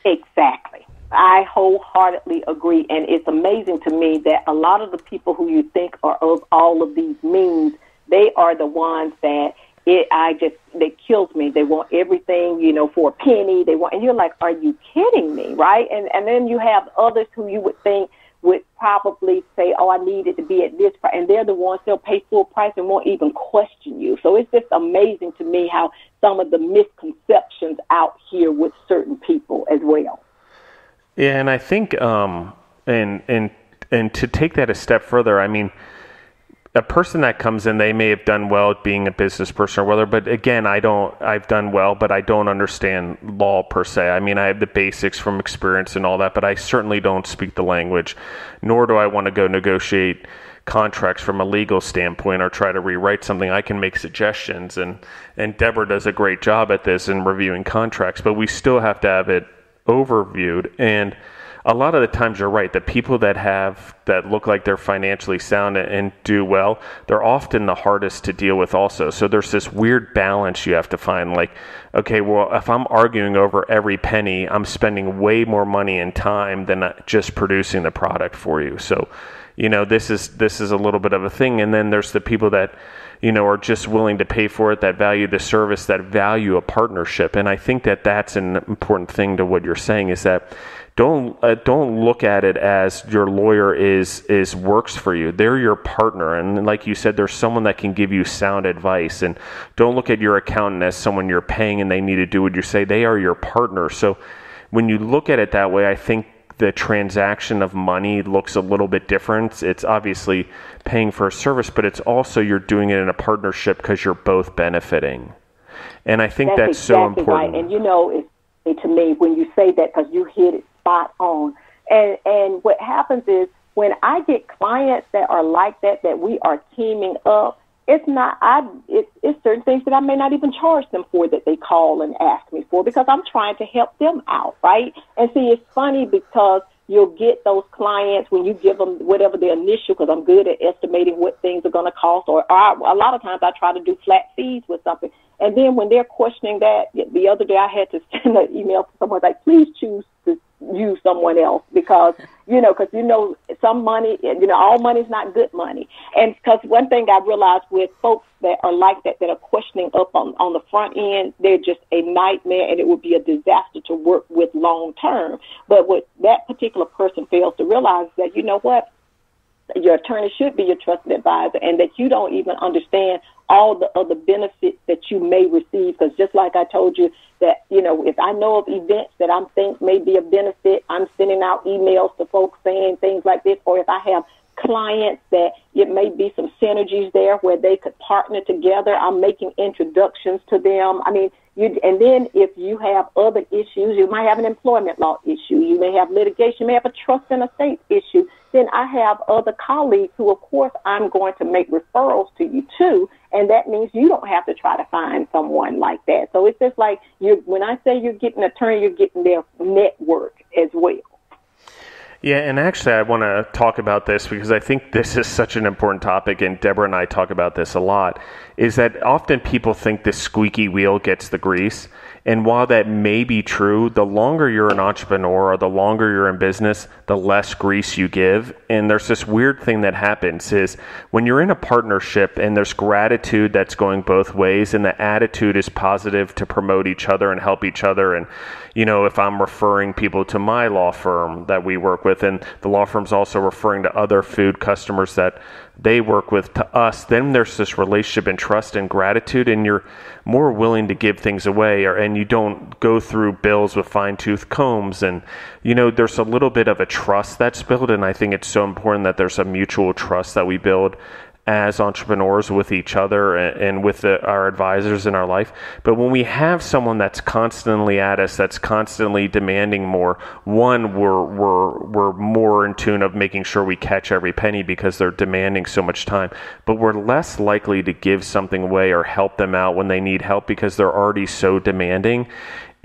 Exactly. I wholeheartely agree. And it's amazing to me that a lot of the people who you think are of all of these means, they are the ones that they kills me. They want everything, for a penny. And you're like, are you kidding me? Right. And then you have others who you would think would probably say, oh, I need it to be at this price. And they're the ones they'll pay full price and won't even question you. So it's just amazing to me how some of the misconceptions out here with certain people as well. Yeah. And I think, and to take that a step further, I mean, a person that comes in, they may have done well at being a business person or whether, but again, I've done well, but I don't understand law per se. I mean, I have the basics from experience and all that, but I certainly don't speak the language, nor do I want to go negotiate contracts from a legal standpoint or try to rewrite something. I can make suggestions, and Deborah does a great job at this in reviewing contracts, but we still have to have it overviewed. And a lot of the times you're right, the people that look like they're financially sound and do well, they're often the hardest to deal with also. So there's this weird balance you have to find, like, okay, well, if I'm arguing over every penny, I'm spending way more money and time than just producing the product for you. So, this is a little bit of a thing. And then there's the people that, are just willing to pay for it, that value the service, that value a partnership. And I think that that's an important thing to what you're saying, is that don't look at it as your lawyer is works for you. They're your partner. And like you said, there's someone that can give you sound advice. And don't look at your accountant as someone you're paying and they need to do what you say. They are your partner. So when you look at it that way, I think the transaction of money looks a little bit different. It's obviously paying for a service, but it's also you're doing it in a partnership because you're both benefiting. And I think that's exactly so important. Right. And it's to me, when you say that, because you hit it spot on. And what happens is when I get clients that are like that we are teaming up, it's certain things that I may not even charge them for that they call and ask me for, because I'm trying to help them out, right? And see, it's funny because you'll get those clients when you give them whatever the initial, because I'm good at estimating what things are going to cost, or a lot of times I try to do flat fees with something. And then when they're questioning that, the other day I had to send an email to someone like, please choose to use someone else, because, some money, all money is not good money. And because one thing I realized with folks that are like that are questioning up on the front end, they're just a nightmare, and it would be a disaster to work with long term. But what that particular person fails to realize is that, you know what, your attorney should be your trusted advisor, and that you don't even understand all the other benefits that you may receive. Because just like I told you that, if I know of events that I think may be a benefit, I'm sending out emails to folks saying things like this. Or if I have clients that it may be some synergies there where they could partner together, I'm making introductions to them. I mean, and then if you have other issues, you might have an employment law issue, you may have litigation, you may have a trust and estate issue, then I have other colleagues who, of course, I'm going to make referrals to you too, and that means you don't have to try to find someone like that. So it's just like, when I say you're getting an attorney, you're getting their network as well. Yeah, and actually I want to talk about this because I think this is such an important topic, and Deborah and I talk about this a lot, is that often people think the squeaky wheel gets the grease. And while that may be true, the longer you're an entrepreneur or the longer you're in business, the less grease you give. And there's this weird thing that happens is when you're in a partnership and there's gratitude that's going both ways, and the attitude is positive to promote each other and help each other. And, if I'm referring people to my law firm that we work with, and the law firm's also referring to other food customers that they work with to us, then there's this relationship and trust and gratitude, and you're more willing to give things away, and you don't go through bills with fine-tooth combs, and there's a little bit of a trust that's built. And I think it's so important that there's a mutual trust that we build as entrepreneurs with each other and with our advisors in our life. But when we have someone that's constantly at us, that's constantly demanding more, one, we're more in tune of making sure we catch every penny because they're demanding so much time. But we're less likely to give something away or help them out when they need help because they're already so demanding.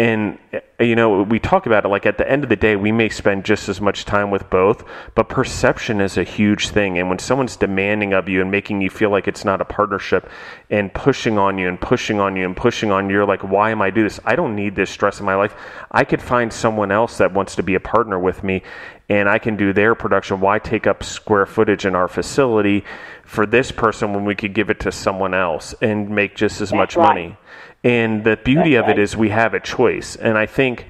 And, we talk about it like at the end of the day, we may spend just as much time with both, but perception is a huge thing. And when someone's demanding of you and making you feel like it's not a partnership and pushing on you and pushing on you and pushing on you, you're like, why am I doing this? I don't need this stress in my life. I could find someone else that wants to be a partner with me, and I can do their production. Why take up square footage in our facility for this person when we could give it to someone else and make just as much money? And the beauty of it is we have a choice. And I think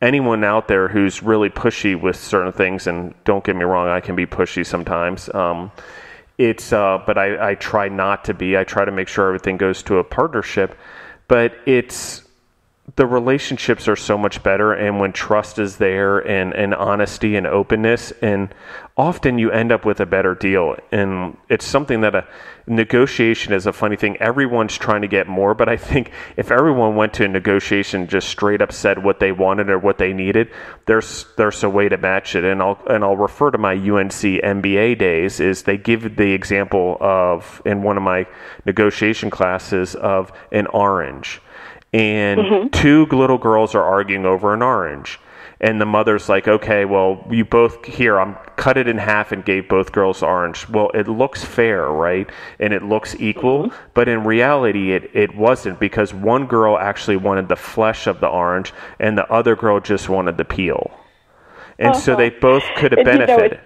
anyone out there who's really pushy with certain things, and don't get me wrong, I can be pushy sometimes. But I try not to be. I try to make sure everything goes to a partnership. But the relationships are so much better, and when trust is there and honesty and openness, and often you end up with a better deal. And it's something that a negotiation is a funny thing. Everyone's trying to get more, but I think if everyone went to a negotiation, just straight up said what they wanted or what they needed, there's a way to match it. And I'll refer to my UNC MBA days. Is they give the example of, in one of my negotiation classes, of an orange. And two little girls are arguing over an orange. And the mother's like, okay, well, you both, here, I'm cut it in half and gave both girls orange. Well, it looks fair, right? And it looks equal. But in reality, it wasn't, because one girl actually wanted the flesh of the orange and the other girl just wanted the peel. And so they both could have benefited.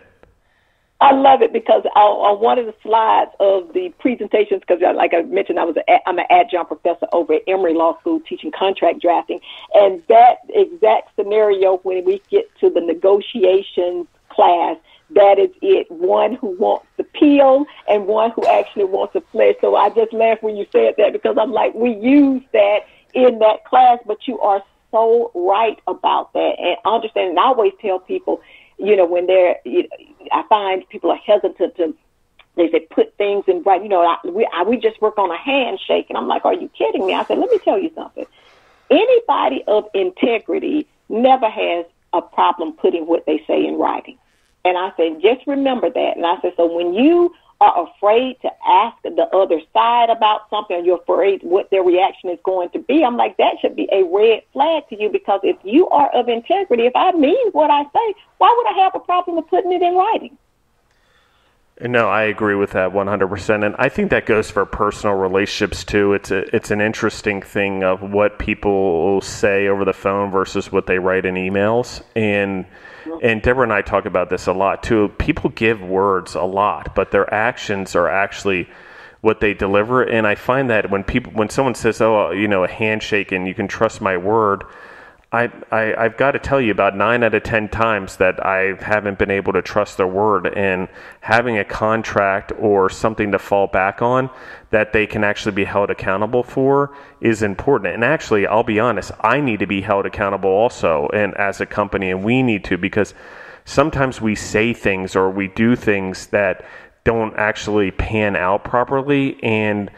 I love it, because on one of the slides of the presentations, because like I mentioned, I'm an adjunct professor over at Emory Law School teaching contract drafting, and that exact scenario, when we get to the negotiations class, that is it. One who wants the peel and one who actually wants the flesh. So I just laughed when you said that, because I'm like, we use that in that class, but you are so right about that. And understand, and I always tell people, when I find people are hesitant to, they say, put things in writing. We just work on a handshake. And I'm like, are you kidding me? I said, let me tell you something. Anybody of integrity never has a problem putting what they say in writing. And I said, just remember that. And I said, so when you are afraid to ask the other side about something, or you're afraid what their reaction is going to be, I'm like, that should be a red flag to you, because if you are of integrity, if I mean what I say, why would I have a problem with putting it in writing? No, I agree with that 100%. And I think that goes for personal relationships too. It's an interesting thing of what people say over the phone versus what they write in emails. And Deborah and I talk about this a lot too. People give words a lot, but their actions are actually what they deliver. And I find that when someone says, "Oh, a handshake and you can trust my word," I've got to tell you, about 9 out of 10 times that I haven't been able to trust their word, and having a contract or something to fall back on that they can actually be held accountable for is important. And actually, I'll be honest, I need to be held accountable also, and as a company, and we need to, because sometimes we say things or we do things that don't actually pan out properly, and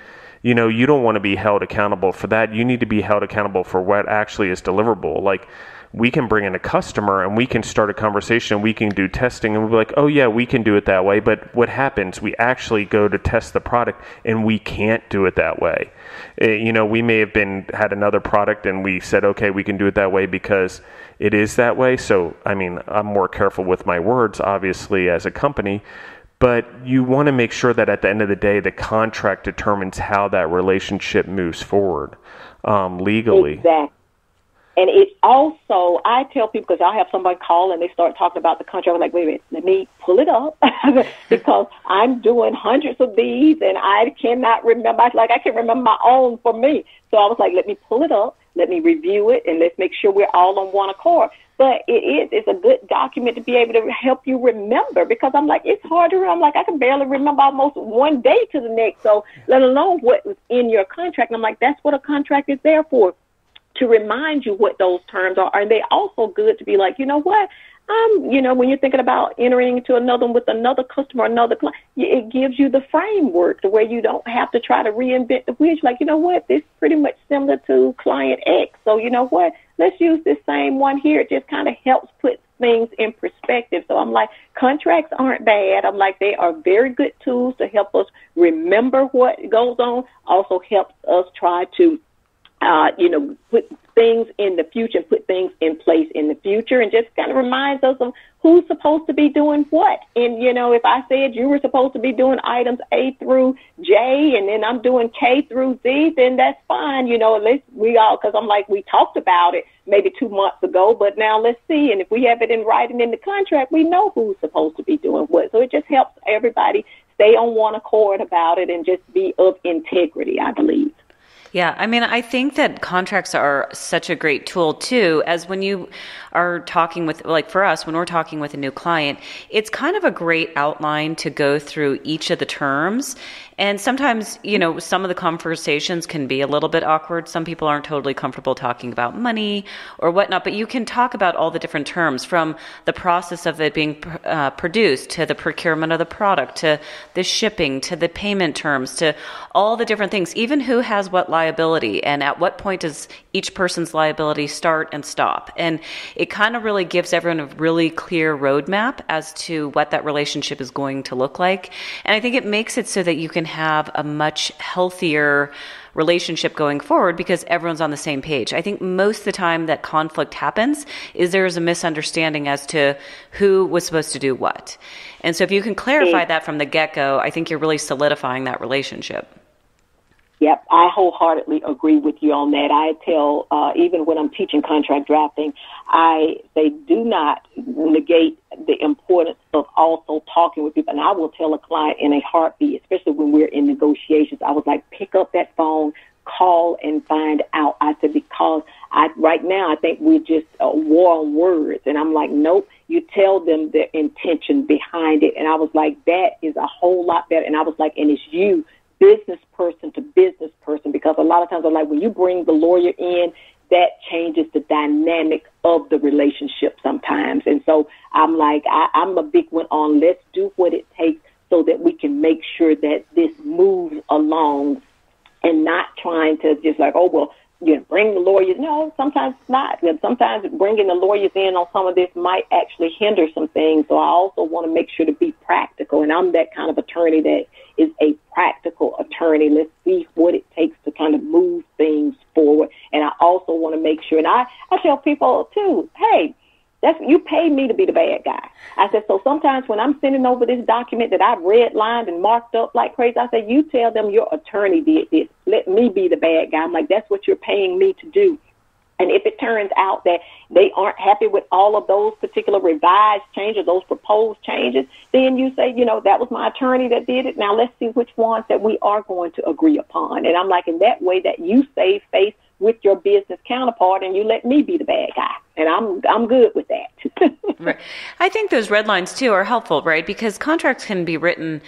you don't want to be held accountable for that. You need to be held accountable for what actually is deliverable. Like, we can bring in a customer and we can start a conversation. We can do testing and we'll be like, oh yeah, we can do it that way. But what happens? We actually go to test the product and we can't do it that way. We may have had another product and we said, okay, we can do it that way because it is that way. So, I'm more careful with my words, obviously, as a company. But you want to make sure that at the end of the day, the contract determines how that relationship moves forward legally. Exactly. And it also, I tell people, because I have somebody call and they start talking about the contract, I'm like, wait a minute, let me pull it up because I'm doing hundreds of these and I cannot remember. I can remember my own for me. So I was like, let me pull it up, let me review it, and let's make sure we're all on one accord. But it's a good document to be able to help you remember, because I'm like, it's hard to remember. I'm like, I can barely remember almost one day to the next, so let alone what was in your contract. And I'm like, that's what a contract is there for, to remind you what those terms are. And they also good to be like, you know what, when you're thinking about entering into another one with another customer, another client, it gives you the framework to where you don't have to try to reinvent the wheel. Like, you know what, this is pretty much similar to client X. So you know what, let's use this same one here. It just kind of helps put things in perspective. So I'm like, contracts aren't bad. I'm like, they are very good tools to help us remember what goes on. Also helps us try to put things in the future, put things in place in the future, and just kind of reminds us of who's supposed to be doing what. And, if I said you were supposed to be doing items A through J and then I'm doing K through Z, then that's fine, at least because I'm like, we talked about it maybe 2 months ago, but now let's see. And if we have it in writing in the contract, we know who's supposed to be doing what. So it just helps everybody stay on one accord about it and just be of integrity, I believe. Yeah, I think that contracts are such a great tool too, as when you are talking with, like for us, when we're talking with a new client, it's kind of a great outline to go through each of the terms. And sometimes, some of the conversations can be a little bit awkward. Some people aren't totally comfortable talking about money or whatnot, but you can talk about all the different terms, from the process of it being produced, to the procurement of the product, to the shipping, to the payment terms, to all the different things, even who has what liability and at what point does each person's liability start and stop. And it kind of really gives everyone a really clear roadmap as to what that relationship is going to look like. And I think it makes it so that you can have a much healthier relationship going forward because everyone's on the same page. I think most of the time that conflict happens is there's a misunderstanding as to who was supposed to do what. And so if you can clarify that from the get-go, I think you're really solidifying that relationship. Yep, I wholeheartedly agree with you on that. I tell, even when I'm teaching contract drafting, they do not negate the importance of also talking with people. And I will tell a client in a heartbeat, especially when we're in negotiations, I was like, pick up that phone, call and find out. I said, because right now I think we're just a war on words. And I'm like, nope, you tell them the intention behind it. And I was like, that is a whole lot better. And I was like, and it's you, business person to business person, because a lot of times I'm like, when you bring the lawyer in, that changes the dynamic of the relationship sometimes. And so I'm like, I'm a big one on let's do what it takes so that we can make sure that this moves along, and not trying to just like, oh, well, bring the lawyers. No, sometimes it's not. Sometimes bringing the lawyers in on some of this might actually hinder some things. So I also want to make sure to be practical practical. And I'm that kind of attorney that is a practical attorney. Let's see what it takes to kind of move things forward. And I also want to make sure, and I tell people too, hey, you paid me to be the bad guy. I said, so sometimes when I'm sending over this document that I've redlined and marked up like crazy, I said, you tell them your attorney did this. Let me be the bad guy. I'm like, that's what you're paying me to do. And if it turns out that they aren't happy with all of those particular revised changes, those proposed changes, then you say, that was my attorney that did it. Now let's see which ones that we are going to agree upon. And I'm like, in that way that you save face with your business counterpart and you let me be the bad guy. And I'm good with that. Right. I think those red lines too are helpful, right? Because contracts can be written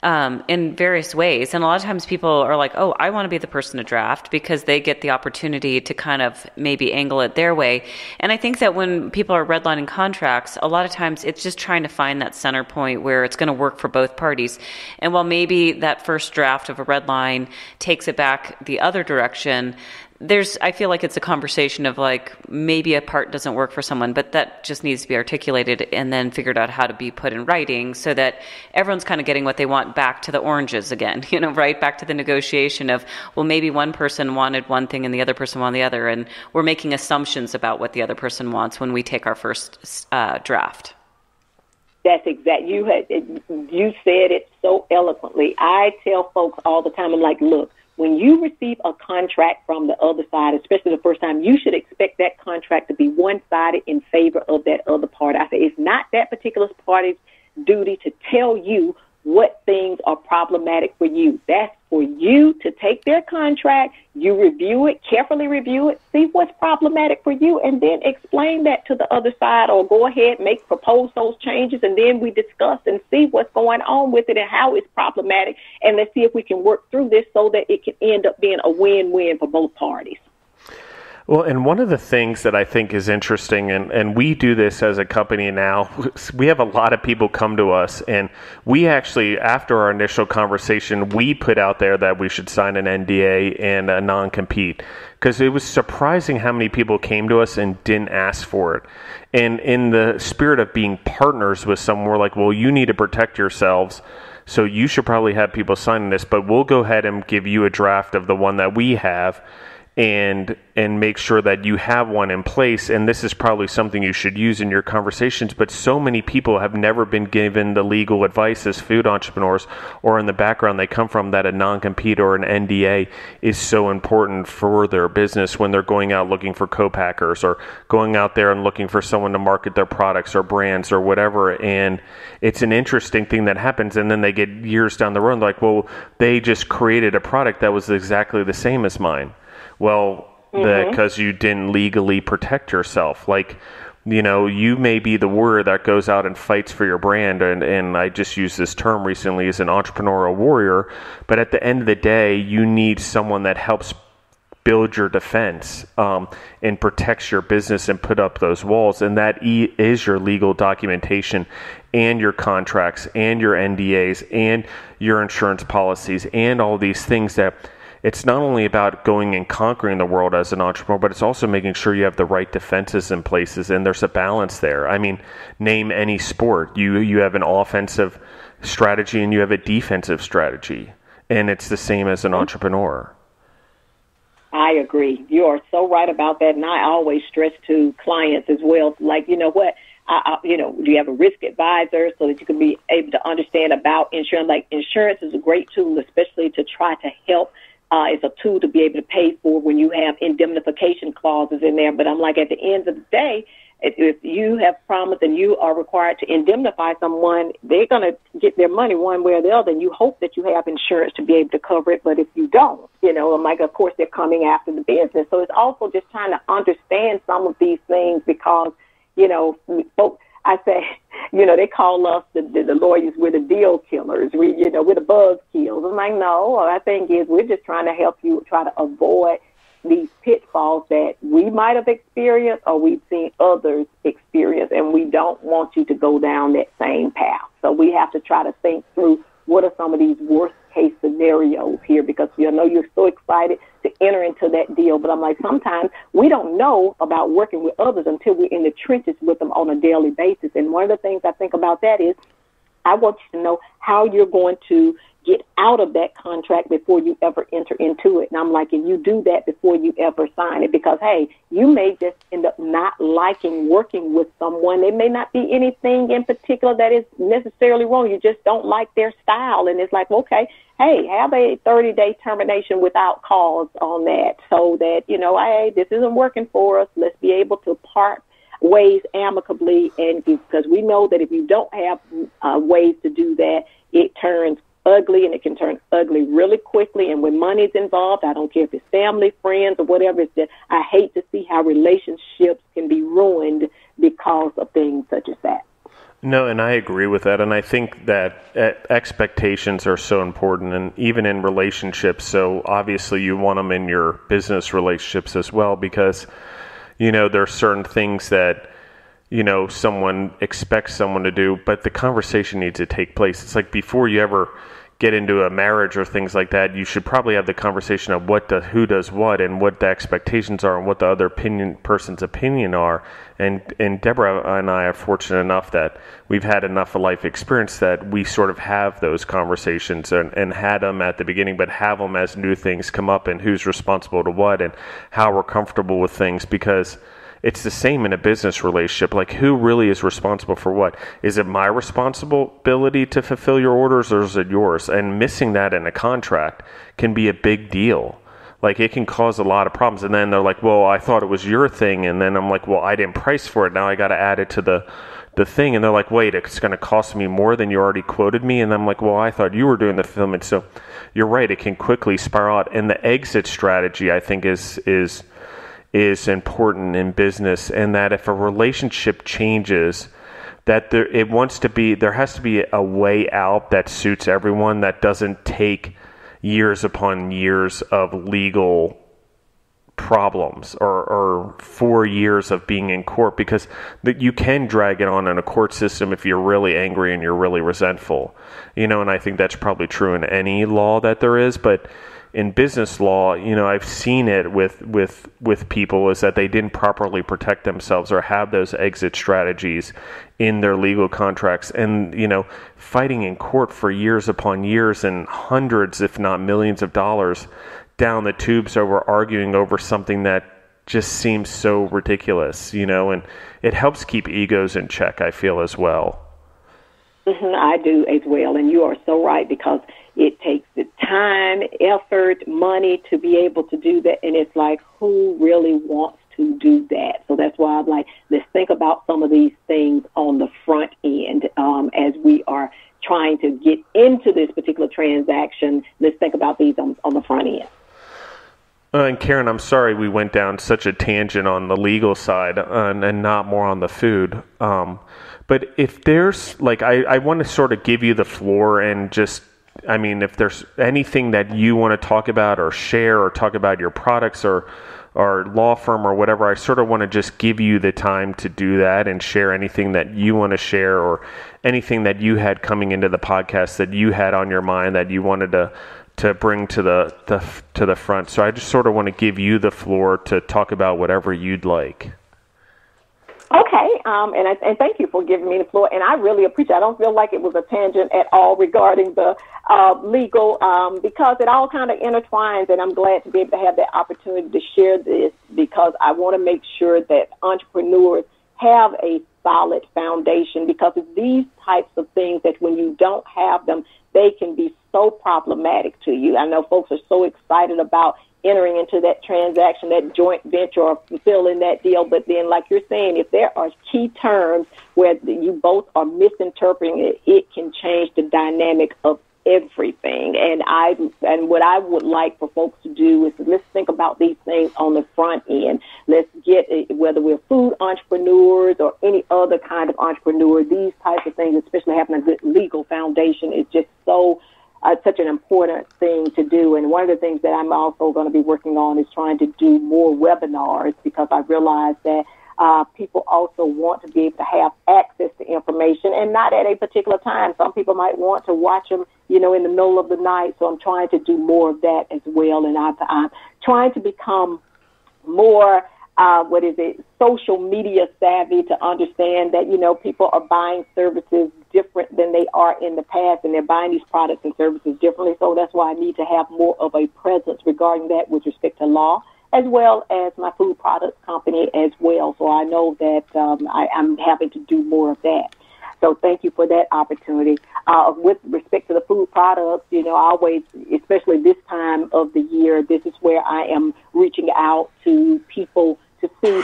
in various ways. And a lot of times people are like, oh, I want to be the person to draft, because they get the opportunity to kind of maybe angle it their way. And I think that when people are redlining contracts, a lot of times it's just trying to find that center point where it's going to work for both parties. And while maybe that first draft of a red line takes it back the other direction, I feel like it's a conversation of like, maybe a part doesn't work for someone, but that just needs to be articulated and then figured out how to be put in writing so that everyone's kind of getting what they want back to the oranges again, right? Back to the negotiation of, well, maybe one person wanted one thing and the other person wanted the other. And we're making assumptions about what the other person wants when we take our first draft. That's exact. You said it so eloquently. I tell folks all the time, I'm like, look, when you receive a contract from the other side, especially the first time, you should expect that contract to be one-sided in favor of that other party. I say it's not that particular party's duty to tell you what things are problematic for you. That's for you to take their contract, you review it, carefully review it, see what's problematic for you, and then explain that to the other side, or go ahead, propose those changes, and then we discuss and see what's going on with it and how it's problematic, and let's see if we can work through this so that it can end up being a win-win for both parties. Well, and one of the things that I think is interesting, and we do this as a company now, we have a lot of people come to us, and we actually, after our initial conversation, we put out there that we should sign an NDA and a non-compete, because it was surprising how many people came to us and didn't ask for it. And in the spirit of being partners with someone, we're like, well, you need to protect yourselves, so you should probably have people signing this, but we'll go ahead and give you a draft of the one that we have, and make sure that you have one in place. And this is probably something you should use in your conversations. But so many people have never been given the legal advice as food entrepreneurs, or in the background they come from, that a non-compete or an NDA is so important for their business when they're going out looking for co-packers, or going out there and looking for someone to market their products or brands or whatever. And it's an interesting thing that happens. And then they get years down the road like, well, they just created a product that was exactly the same as mine. Well, because you didn't legally protect yourself. Like, you may be the warrior that goes out and fights for your brand. And I just used this term recently as an entrepreneurial warrior. But at the end of the day, you need someone that helps build your defense and protects your business and put up those walls. And that is your legal documentation and your contracts and your NDAs and your insurance policies and all these things that... It's not only about going and conquering the world as an entrepreneur, but it's also making sure you have the right defenses in places, and there's a balance there. I mean, name any sport. You have an offensive strategy and you have a defensive strategy, and it's the same as an entrepreneur. I agree. You are so right about that, and I always stress to clients as well, like, do you have a risk advisor so that you can be able to understand about insurance? Like, insurance is a great tool, especially to try to help. It's a tool to be able to pay for when you have indemnification clauses in there. But I'm like, at the end of the day, if you have promised and you are required to indemnify someone, they're going to get their money one way or the other, and you hope that you have insurance to be able to cover it. But if you don't, I'm like, of course, they're coming after the business. So it's also just trying to understand some of these things because, folks, I say, they call us the lawyers, we're the deal killers. We're the buzz kills. I'm like, no, our thing is we're just trying to help you try to avoid these pitfalls that we might have experienced or we've seen others experience, and we don't want you to go down that same path. So we have to try to think through what are some of these worst case scenarios here, because you're so excited to enter into that deal. But I'm like, sometimes we don't know about working with others until we're in the trenches with them on a daily basis. And one of the things I think about that is I want you to know how you're going to get out of that contract before you ever enter into it. And I'm like, and you do that before you ever sign it, because, hey, you may just end up not liking working with someone. It may not be anything in particular that is necessarily wrong. You just don't like their style. And it's like, okay, hey, have a 30-day termination without cause on that, so that, hey, this isn't working for us. Let's be able to part ways amicably. And because we know that if you don't have ways to do that, it turns ugly, and it can turn ugly really quickly. And when money's involved, I don't care if it's family, friends, or whatever, it's just, I hate to see how relationships can be ruined because of things such as that. No, and I agree with that. And I think that expectations are so important, and even in relationships. So obviously you want them in your business relationships as well, because, there are certain things that, someone expects someone to do, but the conversation needs to take place. It's like before you ever get into a marriage or things like that, you should probably have the conversation of who does what, and what the expectations are, and what the other person's opinion are. And Deborah and I are fortunate enough that we've had enough of life experience that we sort of have those conversations and had them at the beginning, but have them as new things come up, and who's responsible to what, and how we're comfortable with things, because it's the same in a business relationship. Like, who really is responsible for what? Is it my responsibility to fulfill your orders, or is it yours? And missing that in a contract can be a big deal. Like, it can cause a lot of problems. And then they're like, well, I thought it was your thing. And then I'm like, well, I didn't price for it. Now I got to add it to the thing. And they're like, wait, it's going to cost me more than you already quoted me. And I'm like, well, I thought you were doing the fulfillment. So you're right. It can quickly spiral out. And the exit strategy, I think, is important in business, and that if a relationship changes, that there has to be a way out that suits everyone, that doesn't take years upon years of legal problems or 4 years of being in court, because you can drag it on in a court system if you're really angry and you're really resentful, and I think that's probably true in any law that there is. But in business law, I've seen it with people, is that they didn't properly protect themselves or have those exit strategies in their legal contracts, and fighting in court for years upon years and hundreds, if not millions of dollars down the tubes arguing over something that just seems so ridiculous, and it helps keep egos in check, I feel, as well. I do as well, and you are so right, because it takes the time, effort, money to be able to do that, and it's like, who really wants to do that? So that's why I'm like, let's think about some of these things on the front end as we are trying to get into this particular transaction. Let's think about these on the front end. And Karen, I'm sorry we went down such a tangent on the legal side and not more on the food. But if there's, like, I want to sort of give you the floor, and just, if there's anything that you want to talk about or share, or talk about your products or law firm or whatever, I sort of want to just give you the time to do that and share anything that you want to share, or anything that you had coming into the podcast that you had on your mind that you wanted to bring to the front. So I just sort of want to give you the floor to talk about whatever you'd like. Okay, and thank you for giving me the floor, and I really appreciate it. I don't feel like it was a tangent at all regarding the legal, because it all kind of intertwines, and I'm glad to be able to have that opportunity to share this, because I want to make sure that entrepreneurs have a solid foundation, because it's these types of things that when you don't have them, they can be so problematic to you. I know folks are so excited about entering into that transaction, that joint venture, or fulfilling that deal. But then, like you're saying, if there are key terms where you both are misinterpreting it, it can change the dynamic of everything. And what I would like for folks to do is, let's think about these things on the front end. Let's get, whether we're food entrepreneurs or any other kind of entrepreneur, these types of things, especially having a good legal foundation, is just such an important thing to do. And one of the things that I'm also going to be working on is trying to do more webinars, because I realize that people also want to be able to have access to information, and not at a particular time. Some people might want to watch them, in the middle of the night. So I'm trying to do more of that as well. And I'm trying to become more social media savvy, to understand that, people are buying services different different than they are in the past, and they're buying these products and services differently. So that's why I need to have more of a presence regarding that with respect to law, as well as my food products company as well. So I know that I'm having to do more of that. So thank you for that opportunity. With respect to the food products, I always, especially this time of the year, this is where I am reaching out to people to see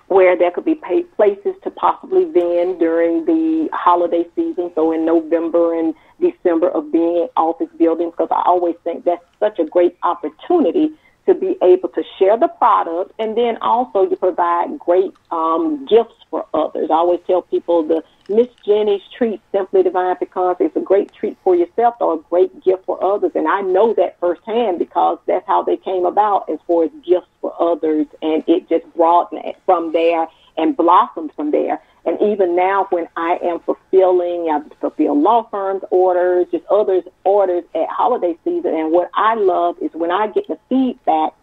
where there could be places to possibly vend during the holiday season, so in November and December, of being in office buildings, because I always think that's such a great opportunity to be able to share the product, and then also to provide great gifts for others. I always tell people the Miss Jenny's treat, Simply Divine Pecans, is a great treat for yourself or a great gift for others. And I know that firsthand because that's how they came about as far as gifts for others. And it just broadened from there and blossomed from there. And even now when I am I fulfill law firms' orders, just others' orders at holiday season. And what I love is when I get the feedback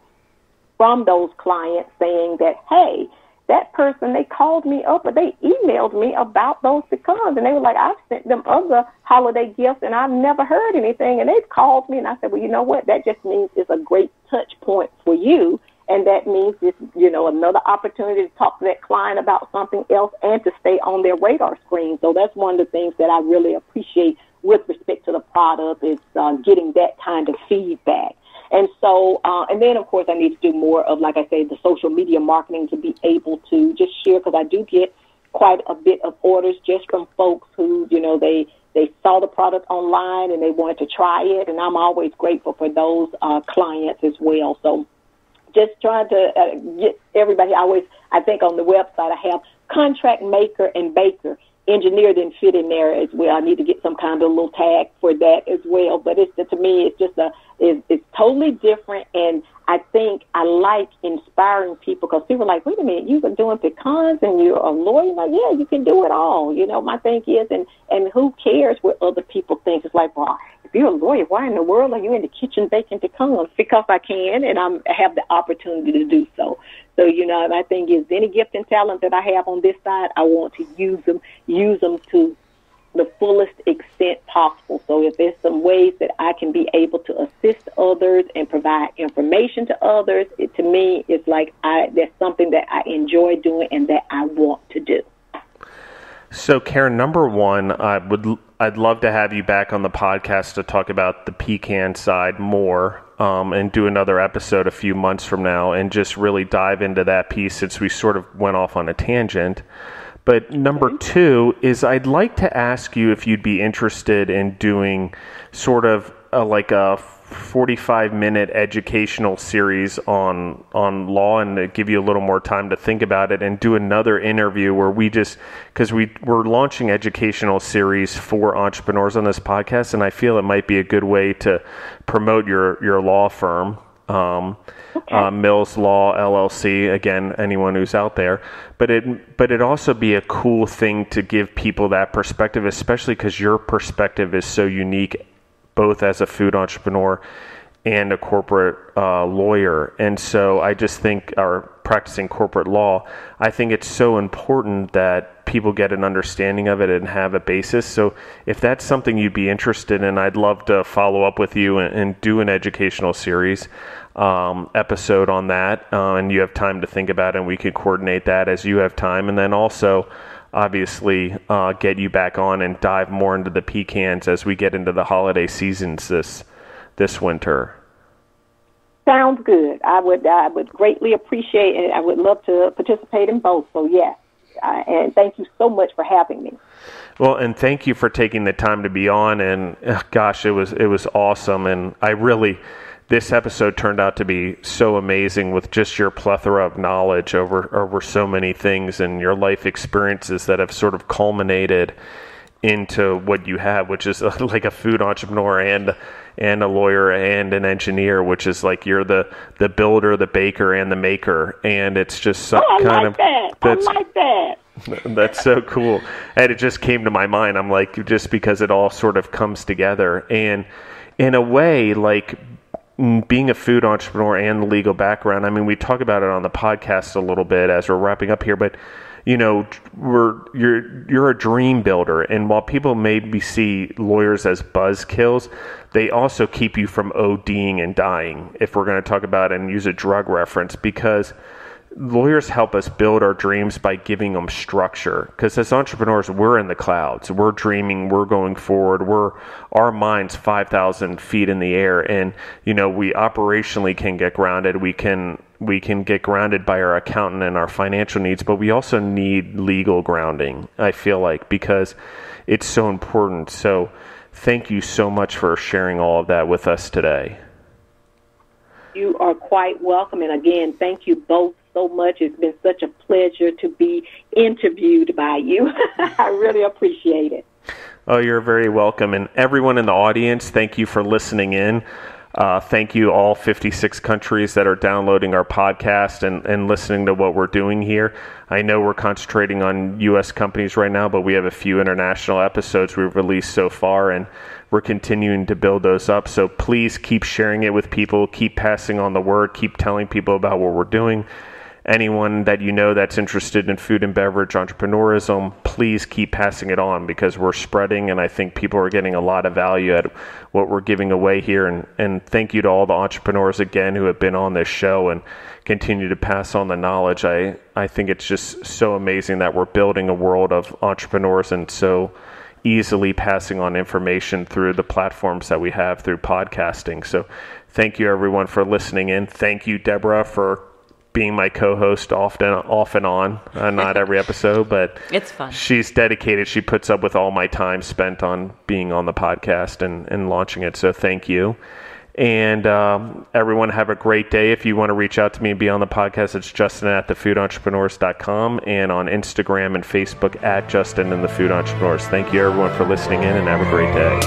from those clients saying that, hey, that person, they called me up or they emailed me about those pecans. And they were like, I've sent them other holiday gifts and I've never heard anything. And they've called me and I said, well, you know what? That just means it's a great touch point for you. And that means it's, another opportunity to talk to that client about something else and to stay on their radar screen. So that's one of the things that I really appreciate with respect to the product is getting that kind of feedback. And so, and then, of course, I need to do more of, like I say, the social media marketing to be able to just share, because I do get quite a bit of orders just from folks who, they saw the product online and they wanted to try it. And I'm always grateful for those clients as well. So just trying to get everybody. I think on the website I have contract maker and baker. Engineer didn't fit in there as well. I need to get some kind of little tag for that as well. But to me, it's just it's totally different. And I think I like inspiring people, because people are like, wait a minute, you were doing pecans and you're a lawyer? Like, yeah, you can do it all. My thing is, and who cares what other people think? It's like, well, if you're a lawyer, why in the world are you in the kitchen baking pecans? Because I can, and I have the opportunity to do so. So, my thing is, any gift and talent that I have on this side, I want to use them to the fullest extent possible. So if there's some ways that I can be able to assist others and provide information to others, to me, it's like that's something that I enjoy doing and that I want to do. So, Karen, number one, I'd love to have you back on the podcast to talk about the pecan side more, and do another episode a few months from now and just really dive into that piece, since we sort of went off on a tangent. But number two is, I'd like to ask you if you'd be interested in doing sort of like a 45-minute educational series on law, and to give you a little more time to think about it, and do another interview where because we're launching educational series for entrepreneurs on this podcast, and I feel it might be a good way to promote your law firm. Mills Law LLC, again, anyone who's out there, but it'd also be a cool thing to give people that perspective, especially because your perspective is so unique, both as a food entrepreneur and a corporate lawyer. And so I just think, practicing corporate law, I think it's so important that people get an understanding of it and have a basis. So if that's something you'd be interested in, I'd love to follow up with you and do an educational series episode on that, and you have time to think about it, and we could coordinate that as you have time. And then also, obviously, get you back on and dive more into the pecans as we get into the holiday seasons this winter. Sounds good. I would greatly appreciate it. I would love to participate in both. So yes, and thank you so much for having me. Well, and thank you for taking the time to be on. And gosh, it was awesome. And this episode turned out to be so amazing, with just your plethora of knowledge over so many things, and your life experiences that have sort of culminated into what you have, which is like a food entrepreneur and a lawyer and an engineer, which is like you're the builder, the baker, and the maker. And it's just I like that. That's so cool. And it just came to my mind. I'm like, just because it all sort of comes together. And in a way, like, being a food entrepreneur and the legal background, I mean, we talk about it on the podcast a little bit as we're wrapping up here, but you're a dream builder. And while people maybe see lawyers as buzzkills, they also keep you from ODing and dying, if we're going to talk about and use a drug reference, because lawyers help us build our dreams by giving them structure. Because as entrepreneurs, we're in the clouds. We're dreaming. We're going forward. Our mind's 5,000 feet in the air. And, we operationally can get grounded. We can get grounded by our accountant and our financial needs, but we also need legal grounding, I feel like, because it's so important. So thank you so much for sharing all of that with us today. You are quite welcome. And again, thank you both so much. It's been such a pleasure to be interviewed by you. I really appreciate it. Oh, you're very welcome. And everyone in the audience, thank you for listening in. Thank you, all 56 countries that are downloading our podcast and listening to what we're doing here. I know we're concentrating on U.S. companies right now, but we have a few international episodes we've released so far, and we're continuing to build those up. So please keep sharing it with people, keep passing on the word, keep telling people about what we're doing. Anyone that that's interested in food and beverage entrepreneurism, please keep passing it on, because we're spreading, and I think people are getting a lot of value at what we're giving away here. And thank you to all the entrepreneurs again who have been on this show and continue to pass on the knowledge. I think it's just so amazing that we're building a world of entrepreneurs and so easily passing on information through the platforms that we have through podcasting. So thank you, everyone, for listening in. Thank you, Deborah, for being my co-host off and on, not every episode, but it's fun. She's dedicated. She puts up with all my time spent on being on the podcast and launching it. So thank you. And everyone have a great day. If you want to reach out to me and be on the podcast, it's justin@thefoodentrepreneurs.com, and on Instagram and Facebook @JustinandTheFoodEntrepreneurs. Thank you, everyone, for listening in, and have a great day.